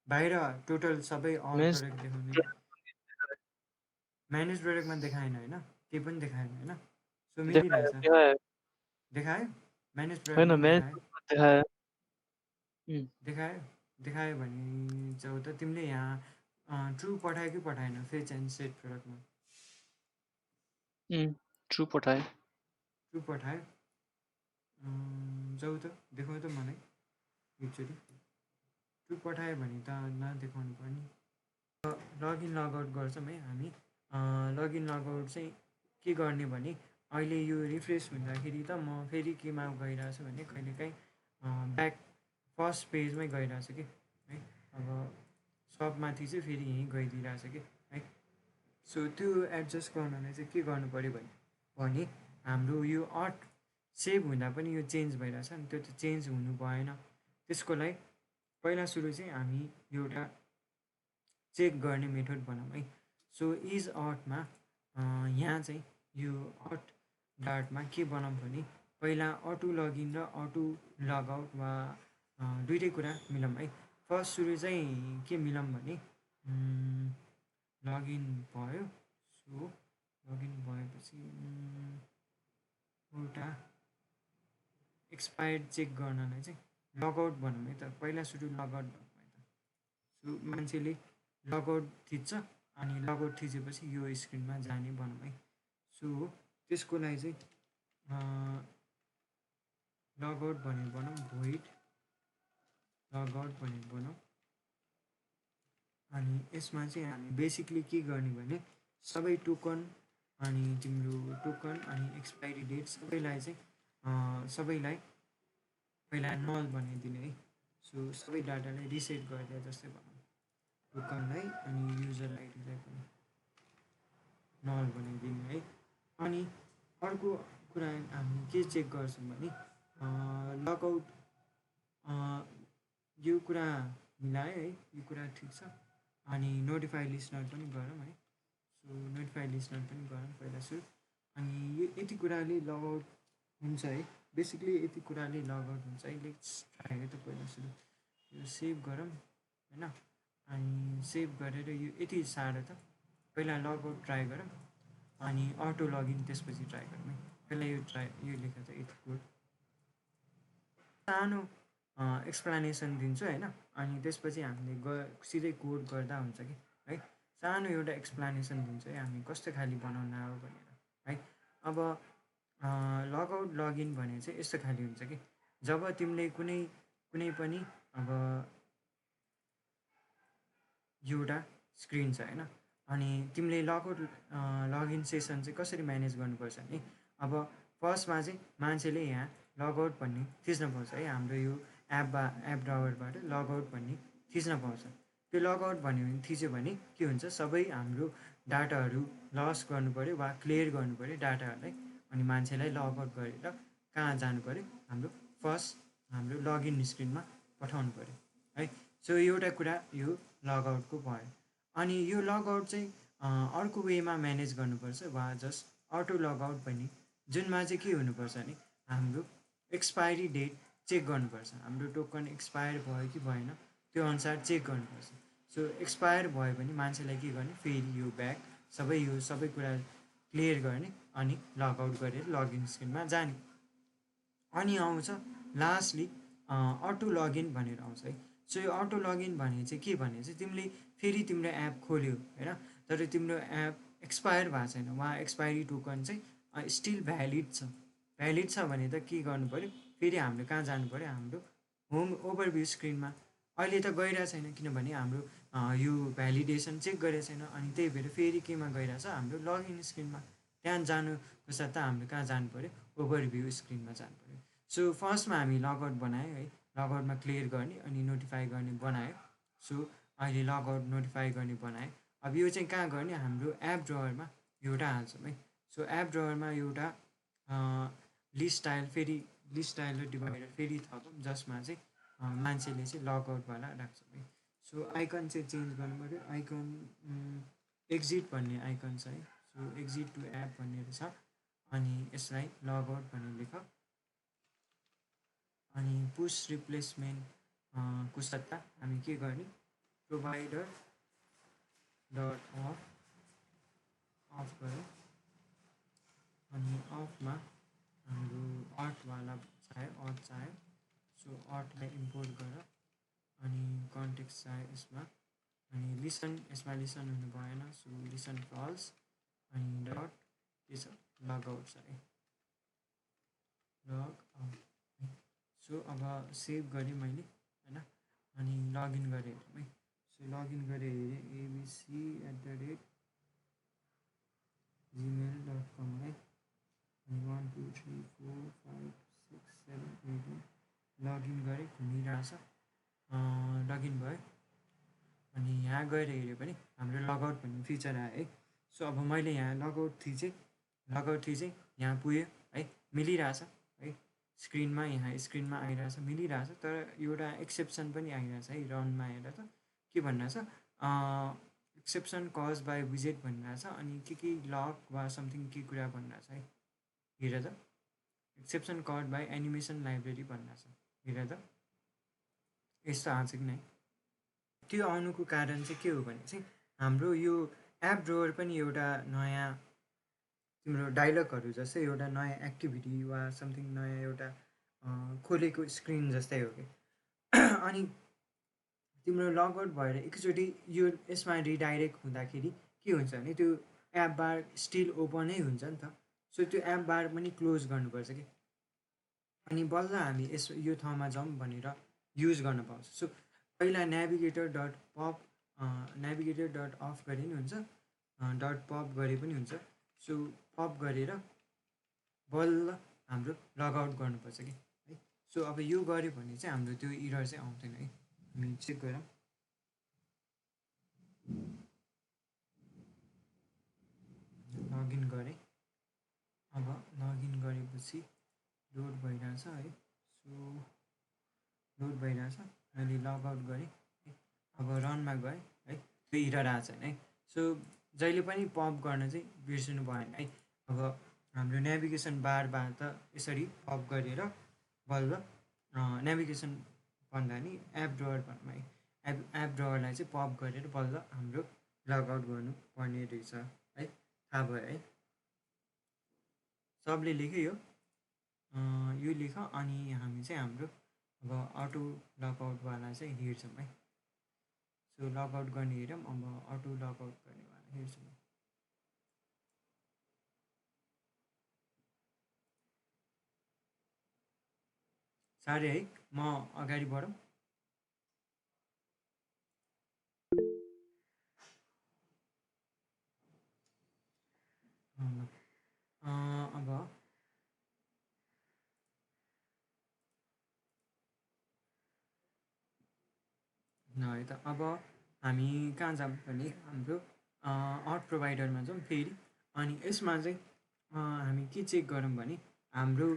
बाहिर टोटल सबै अल प्रोडक्ट देखाउने। म्यानेज प्रोडक्टमा देखाएन होइन, केही पनि देखाएन होइन, सो मिलिरहेछ। देखायो म्यानेज प्रोडक्टमा देखायो भने चाहिँ त तिमीले यहाँ ट्रु पठायो कि पठाएन फेच एन्ड सेट प्रोडक्टमा? ट्रु पठायो। ट्रु पठायो जाऊ त देखाउ त मलाई एकचोटि। ट्रु पठायो भने त नदेखाउनु पर्ने। लगइन लगआउट गर्छौँ है हामी। लगइन लगआउट चाहिँ के गर्ने भने अहिले यो रिफ्रेस हुँदाखेरि त म फेरि केमा गइरहेको छु भने कहिलेकाहीँ ब्याक फर्स्ट पेजमै गइरहेको छु कि है। अब सबमाथि चाहिँ फेरि यहीँ गइदिइरहेको छ कि है। सो त्यो एडजस्ट गर्नलाई चाहिँ के गर्नु पऱ्यो भने हाम्रो यो आर्ट सेभ हुँदा पनि यो चेन्ज भइरहेछ नि, त्यो त चेन्ज हुनु भएन। त्यसको लागि पहिला सुरु चाहिँ हामी एउटा चेक गर्ने मेथड बनाऊँ है। सो इज आर्टमा यहाँ चाहिँ यो आर्ट डार्टमा के बनाऊँ भने पहिला अटो लगइन र अटो लगआउट वा दुइटै कुरा मिलाऊँ है। फर्स्ट सुरु चाहिँ के मिलाऊँ भने लगइन भयो, सो लगइन भएपछि एउटा एक्सपायर्ड चेक गर्नलाई चाहिँ लगआउट भनौँ है त। पहिला सुरु लगआउट भनौँ है त। सो मान्छेले लगआउट थिच्छ अनि लगआउट थिचेपछि यो स्क्रिनमा जाने भनौँ है। सो त्यसको लागि चाहिँ लगआउट भनेर बनाऊँ, भोइड लगआउट भनेर बनाऊँ। अनि यसमा चाहिँ हामी बेसिकली के गर्ने भने सबै टोकन अनि तिम्रो टोकन अनि एक्सपायरी डेट सबैलाई चाहिँ सबैलाई पहिला नल बनाइदिने है। सो सबै डाटालाई रिसेट गरिदिए जस्तै भनौँ, टोकनलाई अनि युजर आइडीलाई पनि नल बनाइदिने है। अनि अर्को कुरा हामी के चेक गर्छौँ भने लगआउट यो कुरा मिलायो है, यो कुरा ठिक छ। अनि नोटिफाई लिस्नर पनि गरौँ है। सो नोटिफाई लिस्नर पनि गरौँ पहिला सुरु। अनि यो यति कुराले लगआउट हुन्छ है, बेसिकली यति कुराले लगआउट हुन्छ है। लेट्स ट्राई है त पहिला सुरु यो सेभ गरौँ होइन। अनि सेभ गरेर यो यति साह्रो त पहिला लगआउट ट्राई गरौँ अनि अटो लगइन त्यसपछि ट्राई गरौँ है। पहिला यो लेखेर चाहिँ यति कोड सानो एक्सप्लानेसन दिन्छु होइन, अनि त्यसपछि हामीले सिधै कोड गर्दा हुन्छ कि है। सानो एउटा एक्सप्लानेसन दिन्छु है हामी कस्तो खाले बनाउन हो भनेर है। अब लगआउट लगइन भने चाहिँ यस्तो खाले हुन्छ कि जब तिमीले कुनै पनि अब एउटा स्क्रिन छ होइन, अनि तिमीले लगआउट लगइन सेसन चाहिँ कसरी म्यानेज गर्नुपर्छ भने अब फर्स्टमा चाहिँ मान्छेले यहाँ लगआउट भन्ने थिच्न पाउँछ है। हाम्रो यो एप ड्रावरबाट लगआउट भन्ने थिच्न पाउँछ। त्यो लगआउट भन्यो भने थिच्यो भने के हुन्छ, सबै हाम्रो डाटाहरू लस गर्नु पऱ्यो वा क्लियर गर्नु पऱ्यो डाटाहरूलाई, अनि मान्छेलाई लगआउट गरेर कहाँ जानु पऱ्यो, हाम्रो लगइन स्क्रिनमा पठाउनु पऱ्यो है। सो एउटा कुरा यो लगआउटको भयो। अनि यो लगआउट चाहिँ अर्को वेमा म्यानेज गर्नुपर्छ वा जस्ट अटो लगआउट भन्ने, जुनमा चाहिँ के हुनुपर्छ भने हाम्रो एक्सपायरी डेट चेक गर्नुपर्छ। हाम्रो टोकन एक्सपायर भयो कि भएन त्यो अनुसार चेक गर्नुपर्छ। सो एक्सपायर भयो भने मान्छेलाई के गर्ने, फेरि यो ब्याक सबै कुरा क्लियर गर्ने अनि लगआउट गरेर लगइन स्क्रिनमा जाने। अनि आउँछ लास्टली अटो लगइन भनेर आउँछ है। सो यो अटो लगइन भने चाहिँ के भने चाहिँ तिमीले फेरि तिम्रो एप खोल्यो होइन, तर तिम्रो एप एक्सपायर भएको छैन, उहाँ एक्सपायरी टोकन चाहिँ स्टिल भ्यालिड छ भने त के गर्नु पऱ्यो, फेरि हामीले कहाँ जानु पऱ्यो, हाम्रो होम ओभरभ्यू स्क्रिनमा। अहिले त गइरहेको छैन किनभने हाम्रो यो भ्यालिडेसन चेक गरेको छैन, अनि त्यही भएर फेरि केमा गइरहेछ, हाम्रो लगइन स्क्रिनमा। त्यहाँ जानुको साथ हामीले कहाँ जानु पऱ्यो, ओभरभ्यू स्क्रिनमा जानु पऱ्यो। सो फर्स्टमा हामी लगआउट बनायो है, लगआउटमा क्लियर गर्ने अनि नोटिफाई गर्ने बनायो। सो अहिले लगआउट नोटिफाई गर्ने बनायो। अब यो चाहिँ कहाँ गर्ने, हाम्रो एप ड्रवरमा एउटा हाल्छौँ है। सो एप ड्रवरमा एउटा लिस्ट स्टाइल, फेरि लिस्ट स्टाइल र डिभाइडर फेरि थपौँ, जसमा चाहिँ मान्छेले चाहिँ लगआउटवाला राख्छौँ है। सो आइकन चाहिँ चेन्ज गर्नु पऱ्यो, आइकन एक्जिट भन्ने आइकन छ है। सो एक्जिट टु एप भन्ने छ, अनि यसलाई लगआउट भनेर लेख। अनि पुस रिप्लेसमेन्ट को सट्टा हामी के गर्ने, प्रोभाइडर डट अफ गऱ्यो, अनि अफमा हाम्रो अटवाला चाह्यो, अट चाह्यो। सो अटलाई इम्पोर्ट गर, अनि कन्टेक्स्ट चाह्यो यसमा, अनि लिसन, यसमा लिसन हुनु भएन, सो लिसन फल्स, अनि डट के छ, लगआउट छ है, लगआउट। सो अब सेभ गरेँ मैले होइन, अनि लगइन गरेँ है। सो लगइन गरेँ हेरेँ, abc@gmail.com है, अनि 1 2 3 4 5 6 7 8 लगइन गरेँ, घुमिरहेछ, लगइन भयो। अनि यहाँ गएर हेऱ्यो भने हाम्रो लगआउट भन्ने फिचर आयो है। सो अब मैले यहाँ लगआउट थिएँ चाहिँ यहाँ पुग्यो है, मिलिरहेछ है, स्क्रिनमा, यहाँ स्क्रिनमा आइरहेछ, मिलिरहेछ। तर एउटा एक्सेप्सन पनि आइरहेछ है, रनमा हेर्दा त के भनिरहेछ, एक्सेप्सन कज बाई विजेट भनिरहेछ, अनि के लक वा समथिङ के कुरा भनिरहेछ है। हेर त, exception cause by animation library भनिरहेछ, हेर त यस्तो आएको छ कि नै। त्यो आउनुको कारण चाहिँ के हो भने चाहिँ हाम्रो यो एप ड्रोवर पनि एउटा नयाँ तिम्रो डायलगहरू जस्तै एउटा नयाँ एक्टिभिटी वा समथिङ नयाँ एउटा खोलेको स्क्रिन जस्तै हो कि। अनि तिम्रो लगआउट भएर एकचोटि यो यसमा रिडाइरेक्ट हुँदाखेरि के हुन्छ भने त्यो एप बार स्टिल ओपनै हुन्छ नि त। सो त्यो एप बार पनि क्लोज गर्नुपर्छ कि, अनि बल्ल हामी यो ठाउँमा जाउँ भनेर युज गर्न पाउँछ। सो पहिला नेभिगेटर डट अफ गरे पनि हुन्छ, डट पप गरे पनि हुन्छ। सो पप गरेर बल्ल हाम्रो लगआउट गर्नुपर्छ कि है। सो अब यो गऱ्यो भने चाहिँ हाम्रो त्यो इरर चाहिँ आउँदैन है। हामी चेक गरौँ, लगइन गरेँ। अब लगइन गरेपछि लोड भइरहेछ है। सो लोड भइरहेछ, मैले लगआउट गरेँ है। अब रनमा गएँ है, त्यो इरर आएको छैन है। सो जहिले पनि पप गर्न चाहिँ बिर्सिनु भएन है। अब हाम्रो नेभिगेसन बारबाट यसरी पप गरेर बल्ल नेभिगेसन भन्दा नि एप ड्रवर भनौँ है, एप ड्रवरलाई चाहिँ पप गरेर बल्ल हाम्रो लगआउट गर्नुपर्ने रहेछ है। थाहा भयो है, सबले लेख्यो यो लेख। अनि हामी चाहिँ हाम्रो अब अटो लगआउटवाला चाहिँ हेर्छौँ है। सो लगआउट गर्ने हेरौँ, अब अटो लगआउट गर्नेवाला हेर्छौँ। साह्रै है, म अगाडि बढौँ। अब है त, अब हामी कहाँ जाऊँ भने हाम्रो अट प्रोभाइडरमा जाउँ फेरि। अनि यसमा चाहिँ हामी के चेक गरौँ भने हाम्रो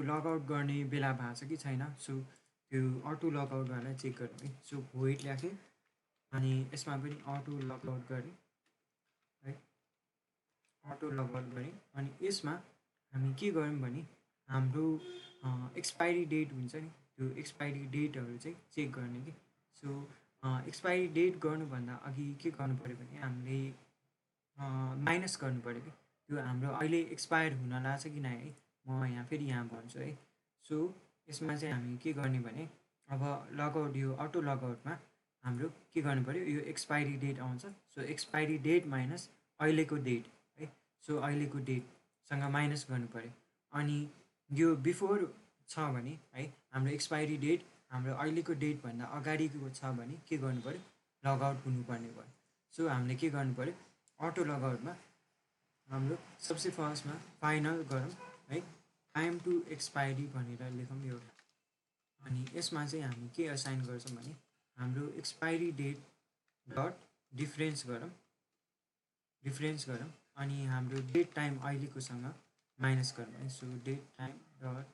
लगआउट गर्ने बेला भएको छ कि छैन। सो त्यो अटो लगआउटवाला चेक गरौँ है। सो भोइड ल्याखेँ, अनि यसमा पनि अटो लगआउट गरेँ है, अटो लगआउट गरेँ। अनि यसमा हामी के गरौँ भने हाम्रो एक्सपाइरी डेट हुन्छ नि, त्यो एक्सपाइरी डेटहरू चाहिँ चेक गर्ने कि। सो एक्सपाइरी डेट गर्नुभन्दा अघि के गर्नु पऱ्यो भने हामीले माइनस गर्नु पऱ्यो कि त्यो हाम्रो अहिले एक्सपायर हुन लाग्छ कि नै है, म यहाँ फेरि यहाँ भन्छु है। सो यसमा चाहिँ हामी के गर्ने भने अब लगआउट यो अटो लगआउटमा हाम्रो के गर्नु पऱ्यो, यो एक्सपायरी डेट आउँछ। सो एक्सपायरी डेट माइनस अहिलेको डेट है। सो अहिलेको डेटसँग माइनस गर्नु पऱ्यो। अनि यो बिफोर छ भने है हाम्रो एक्सपायरी डेट हाम्रो अहिलेको डेटभन्दा अगाडिको छ भने के गर्नु पऱ्यो, लगआउट हुनुपर्ने भयो। सो हामीले के गर्नु पऱ्यो, अटो लगआउटमा हाम्रो सबसे फर्स्टमा फाइनल गरौँ है, टाइम टु एक्सपायरी भनेर लेखौँ एउटा। अनि यसमा चाहिँ हामी के असाइन गर्छौँ भने हाम्रो एक्सपायरी डेट डट डिफरेन्स गरौँ अनि हाम्रो डेट टाइम अहिलेकोसँग माइनस गरौँ है। सो डेट टाइम डट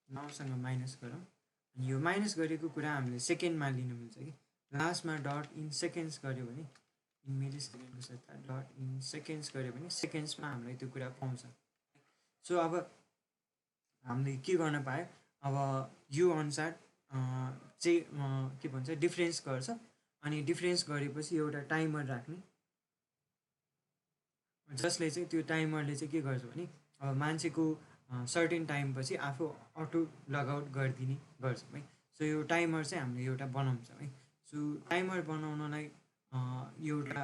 नाउसँग माइनस गरौँ। अनि यो माइनस गरेको कुरा हामीले सेकेन्डमा लिनु मिल्छ कि लास्टमा डट इन सेकेन्ड्स गऱ्यो भने इन मिली सेकेन्डको सट्टा डट इन सेकेन्ड्स गऱ्यो भने सेकेन्ड्समा हामीलाई त्यो कुरा पाउँछ। सो अब हामीले के गर्न पायो, अब यो अनुसार चाहिँ के भन्छ डिफरेन्स गर्छ। अनि डिफरेन्स गरेपछि एउटा टाइमर राख्ने, जसले चाहिँ त्यो टाइमरले चाहिँ के गर्छ भने अब मान्छेको सर्टेन टाइमपछि आफू अटो लगआउट गरिदिने गर्छौँ है। सो यो टाइमर चाहिँ हामीले एउटा बनाउँछौँ है। सो टाइमर बनाउनलाई एउटा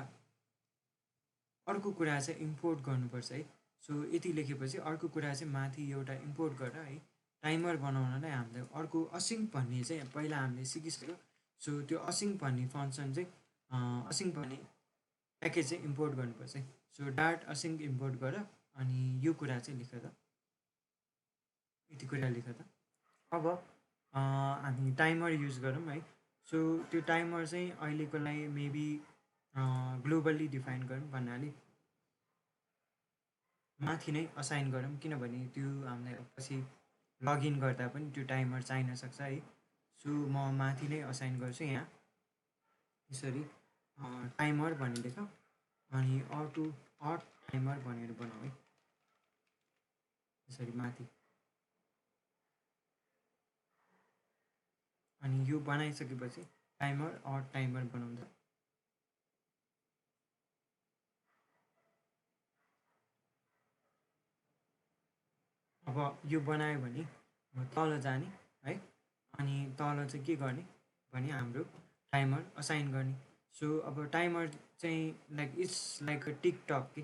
अर्को कुरा चाहिँ इम्पोर्ट गर्नुपर्छ है। सो यति लेखेपछि अर्को कुरा चाहिँ माथि एउटा इम्पोर्ट गरेर है टाइमर बनाउनलाई हामीले अर्को असिङ्क भन्ने चाहिँ पहिला हामीले सिकिसक्यो। सो त्यो असिङ्क भन्ने फङ्सन चाहिँ असिङ्क भन्ने प्याकेज चाहिँ इम्पोर्ट गर्नुपर्छ है। सो डाट असिङ्क इम्पोर्ट गर अनि यो कुरा चाहिँ लेख त, यति कुरा लेख त। अब हामी टाइमर युज गरौँ है। सो त्यो टाइमर चाहिँ अहिलेको लागि मेबी ग्लोबली डिफाइन गरौँ भन्नाले माथि नै असाइन गरौँ, किनभने त्यो हामीलाई पछि लगइन गर्दा पनि त्यो टाइमर चाहिन सक्छ है। सो म माथि नै असाइन गर्छु यहाँ यसरी टाइमर भनेर लेख अनि अटो टाइमर भनेर बनाऊ है यसरी माथि। अनि यो बनाइसकेपछि टाइमर टाइमर बनाउँदा अब यो बनायो भने तल जाने है। अनि तल चाहिँ के गर्ने भने हाम्रो टाइमर असाइन गर्ने। सो अब टाइमर चाहिँ like it's like a TikTok कि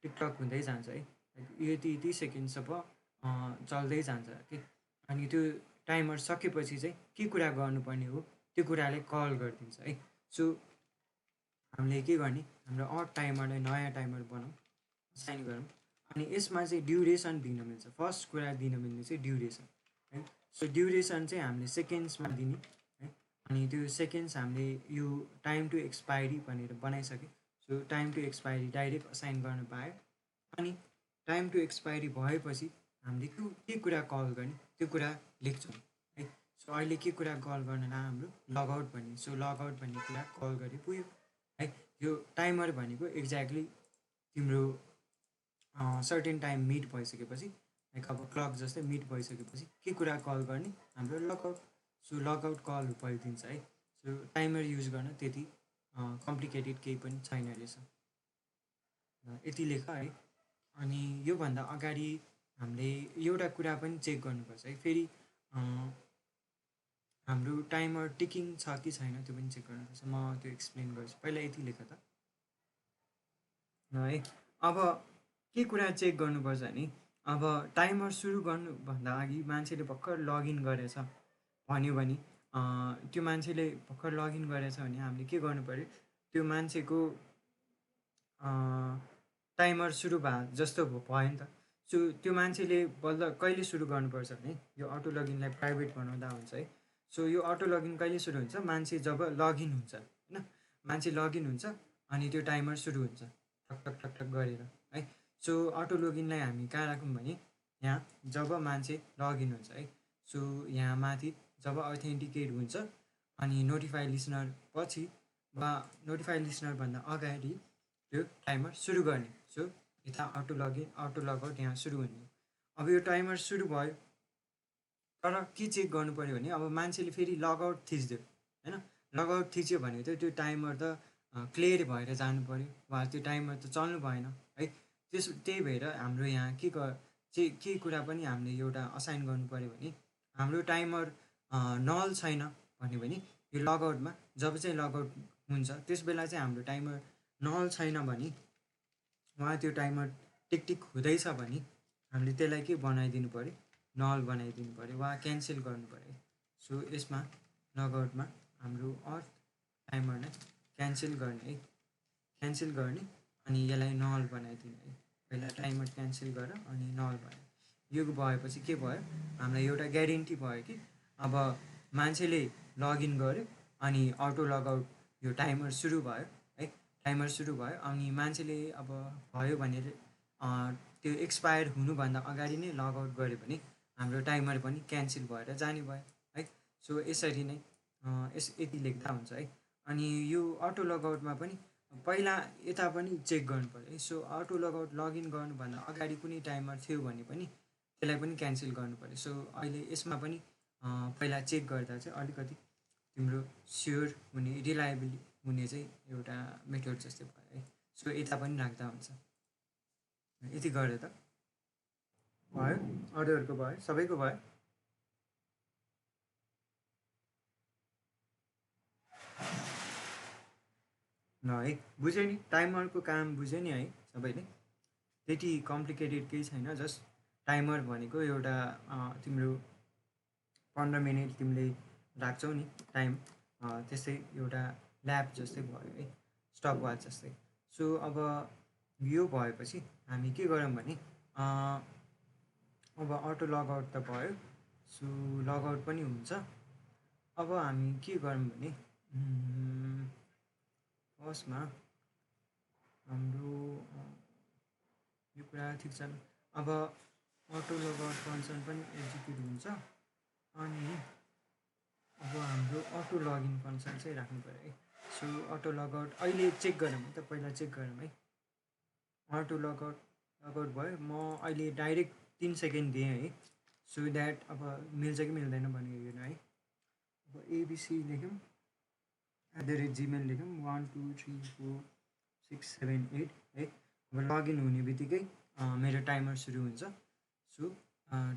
टिकटक हुँदै जान्छ है। यति सेकेन्ड अब चल्दै जान्छ कि। अनि त्यो टाइमर सकेपछि चाहिँ के कुरा गर्नुपर्ने हो त्यो कुराले कल गरिदिन्छ है। सो हामीले के गर्ने, हाम्रो टाइमरलाई नयाँ टाइमर बनाऊँ, असाइन गरौँ। अनि यसमा चाहिँ ड्युरेसन दिन मिल्छ। फर्स्ट कुरा दिन मिल्ने चाहिँ ड्युरेसन है। सो ड्युरेसन चाहिँ हामीले सेकेन्ड्समा दिने है। अनि त्यो सेकेन्ड्स हामीले यो टाइम टु एक्सपायरी भनेर बनाइसक्यो। So time to expiry direct assign गर्न पायो। अनि टाइम टु एक्सपायरी भएपछि हामीले के कुरा कल गर्ने त्यो कुरा लेख्छौँ है। सो अहिले के कुरा कल गर्न हाम्रो लगआउट भन्ने। सो लगआउट भन्ने कुरा कल गरे पुग्यो है। यो टाइमर भनेको एक्ज्याक्टली तिम्रो सर्टेन टाइम मिट भइसकेपछि लाइक अब क्लक जस्तै मिट भइसकेपछि के कुरा कल गर्ने, हाम्रो लगआउट। सो लगआउट कल भइदिन्छ है। सो टाइमर युज गर्न त्यति कम्प्लिकेटेड केही पनि छैन रहेछ, यति लेख है। अनि योभन्दा अगाडि हामीले एउटा कुरा पनि चेक गर्नुपर्छ है, फेरि हाम्रो टाइमर टिकिङ छ कि छैन त्यो पनि चेक गर्नुपर्छ। म त्यो एक्सप्लेन गर्छु, पहिला यति लेख त है। अब के कुरा चेक गर्नुपर्छ भने अब टाइमर सुरु गर्नुभन्दा अघि मान्छेले भर्खर लगइन गरेछ भन्यो भने त्यो मान्छेले भर्खर लगइन गरेछ भने हामीले के गर्नु पऱ्यो, त्यो मान्छेको टाइमर सुरु भयो जस्तो भयो नि त। सो त्यो मान्छेले बल्ल कहिले सुरु गर्नुपर्छ भने यो अटो लगइनलाई प्राइभेट बनाउँदा हुन्छ है। सो यो अटो लगइन कहिले सुरु हुन्छ, मान्छे जब लगइन हुन्छ होइन, मान्छे लगइन हुन्छ अनि त्यो टाइमर सुरु हुन्छ ठक ठक ठक ठक गरेर है। सो अटो लगइनलाई हामी कहाँ राखौँ भने यहाँ जब मान्छे लगइन हुन्छ है। सो यहाँ माथि जब अथेन्टिकेट हुन्छ अनि नोटिफाई लिसनर पछि वा नोटिफाई लिसनरभन्दा अगाडि त्यो टाइमर सुरु गर्ने। सो यता अटो लगइन अटो लगआउट यहाँ सुरु हुने। अब यो टाइमर सुरु भयो, तर के चेक गर्नु पऱ्यो भने अब मान्छेले फेरि लगआउट थिचिदियो होइन, लगआउट थिच्यो भने त त्यो टाइमर त क्लियर भएर जानु पऱ्यो वा त्यो टाइमर त चल्नु भएन है। त्यही भएर हाम्रो यहाँ के चाहिँ केही कुरा पनि हामीले एउटा असाइन गर्नु पऱ्यो भने हाम्रो टाइमर नल छैन भन्यो भने यो लगआउटमा जब चाहिँ लगआउट हुन्छ त्यस बेला चाहिँ हाम्रो टाइमर नल छैन भने उहाँ त्यो टाइमर टिक हुँदैछ भने हामीले त्यसलाई के बनाइदिनु पऱ्यो नल बनाइदिनु पऱ्यो वा क्यान्सल गर्नु पऱ्यो। सो यसमा लगआउटमा हाम्रो अर्थ टाइमरलाई क्यान्सल गर्ने है, क्यान्सल गर्ने अनि यसलाई नल बनाइदिने है। पहिला टाइमर क्यान्सल गर अनि नल भयो। यो भएपछि के भयो हामीलाई एउटा ग्यारेन्टी भयो कि अब मान्छेले लगइन गर्यो अनि अटो लगआउट यो टाइमर सुरु भयो है, टाइमर सुरु भयो अनि मान्छेले अब भयो भनेर त्यो एक्सपायर हुनुभन्दा अगाडि नै लगआउट गऱ्यो भने हाम्रो टाइमर पनि क्यान्सल भएर जाने भयो है। सो यसरी नै यति लेख्दा हुन्छ है। अनि यो अटो लगआउटमा पनि पहिला यता पनि चेक गर्नु पऱ्यो है। सो अटो लगआउट लगइन गर्नुभन्दा अगाडि कुनै टाइमर थियो भने पनि त्यसलाई पनि क्यान्सल गर्नु पऱ्यो। सो अहिले यसमा पनि पहिला चेक गर्दा चाहिँ अलिकति तिम्रो स्योर हुने रिलायबल हुने चाहिँ एउटा मेथड जस्तै भयो है। सो यता पनि राख्दा हुन्छ। यति गऱ्यो त भयो, अरूहरूको भयो, सबैको भयो। ल है, बुझ्यो नि, टाइमरको काम बुझ्यो नि है सबैले। त्यति कम्प्लिकेटेड केही छैन, जस्ट टाइमर भनेको एउटा तिम्रो 15 मिनट तिमीले राख्छौ नि टाइम, त्यस्तै एउटा ल्याब जस्तै भयो है, स्टप वाच जस्तै। सो अब यो भएपछि हामी के गरौँ भने अब अटो लगआउट त भयो, सो लगआउट पनि हुन्छ। अब हामी के गरौँ भने फर्स्टमा हाम्रो यो कुरा ठिक छ। अब अटो लगआउट फङ्सन पनि एक्जिक्युट हुन्छ अनि अब हाम्रो अटो लगइन फङ्सन चाहिँ राख्नु पऱ्यो है। सो अटो लगआउट अहिले चेक गरौँ त, पहिला चेक गरौँ है। अटो लगआउट भयो, म अहिले डाइरेक्ट 3 सेकेन्ड दिएँ है, सो द्याट अब मिल्छ कि मिल्दैन भनेर हेर्नु है। अब एबिसी लेख्यौँ, @gmail लेख्यौँ, 1 2 3 4 6 7 8 है। अब लगइन हुने बित्तिकै मेरो टाइमर सुरु हुन्छ। सो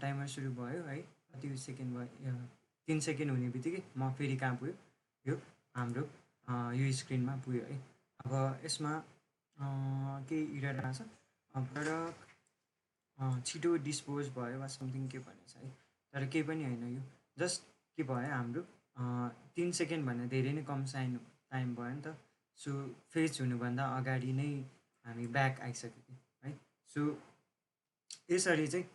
टाइमर सुरु भयो है, कति सेकेन्ड भयो, 3 सेकेन्ड हुने बित्तिकै म फेरि कहाँ पुग्यो, यो हाम्रो यो स्क्रिनमा पुग्यो है। अब यसमा केही इरर आएको छ, प्रडक्ट छिटो डिस्पोज भयो वा समथिङ के भनेको छ है, तर केही पनि होइन। यो जस्ट के भयो, हाम्रो 3 सेकेन्ड भन्दा धेरै नै कम टाइम भयो नि त। सो फेच हुनुभन्दा अगाडि नै हामी ब्याक आइसक्यो है। सो यसरी चाहिँ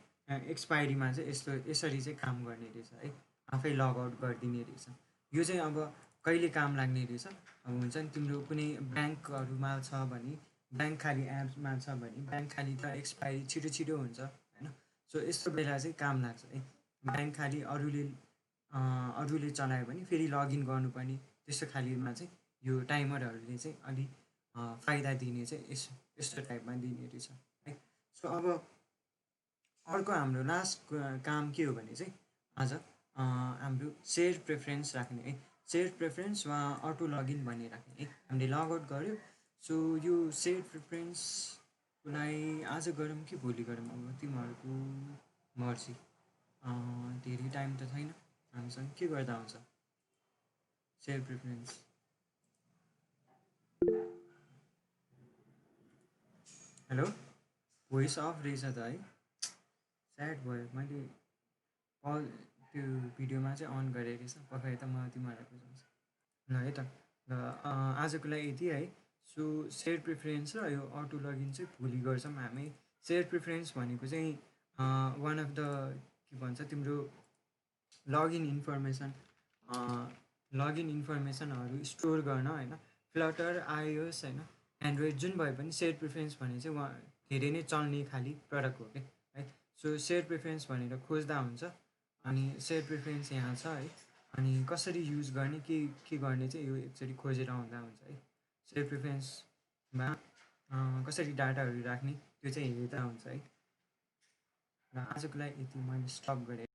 एक्सपायरीमा चाहिँ यसरी चाहिँ काम गर्ने रहेछ है, आफै लगआउट गरिदिने रहेछ। यो चाहिँ अब कहिले काम लाग्ने रहेछ, अब हुन्छ नि तिम्रो कुनै ब्याङ्कहरूमा छ भने, ब्याङ्क खाली एप्समा छ भने ब्याङ्क खाली त एक्सपायरी छिटो छिटो हुन्छ होइन। सो यस्तो बेला चाहिँ काम लाग्छ है। ब्याङ्क खाली अरूले चलायो भने फेरि लगइन गर्नुपर्ने, त्यस्तो खालिमा चाहिँ यो टाइमरहरूले चाहिँ अलिक फाइदा दिने चाहिँ यस्तो टाइपमा दिने रहेछ है। सो अब अर्को हाम्रो लास्ट काम के हो भने चाहिँ आज हाम्रो सेयर प्रेफरेन्स राख्ने है। सेयर प्रेफरेन्स वा अटो लगइन भन्ने राख्ने है। हामीले लगआउट गऱ्यो, सो यो सेयर प्रेफरेन्सको लागि आज गरौँ कि भोलि गरौँ, अब तिमीहरूको मर्जी। धेरै टाइम त छैन हामीसँग, के गर्दा हुन्छ share preference. Hello, voice of रहेछ त है, स्याड भयो। मैले त्यो भिडियोमा चाहिँ अन गरेँ रहेछ, पक्कै त म तिमीहरूलाई बुझाउँछु ल है त। ल आजको लागि यति है। सो सेयर प्रेफरेन्स र यो अटो लगइन चाहिँ भोलि गर्छौँ हामी। सेयर प्रेफरेन्स भनेको चाहिँ वान अफ द के भन्छ तिम्रो लगइन इन्फर्मेसनहरू स्टोर गर्न होइन। फ्लटर, आइओएस होइन, एन्ड्रोइड जुन भए पनि सेयर प्रेफरेन्स भने चाहिँ धेरै नै चल्ने खालि प्रडक्ट हो कि है। सो सेयर प्रेफरेन्स भनेर खोज्दा हुन्छ अनि सेयर प्रेफरेन्स यहाँ छ है। अनि कसरी युज गर्ने, के गर्ने चाहिँ यो एकचोटि खोजेर आउँदा हुन्छ है। सेयर प्रेफरेन्समा कसरी डाटाहरू राख्ने त्यो चाहिँ हेर्दा हुन्छ है। र आजको लागि यति मैले स्टप गरेँ।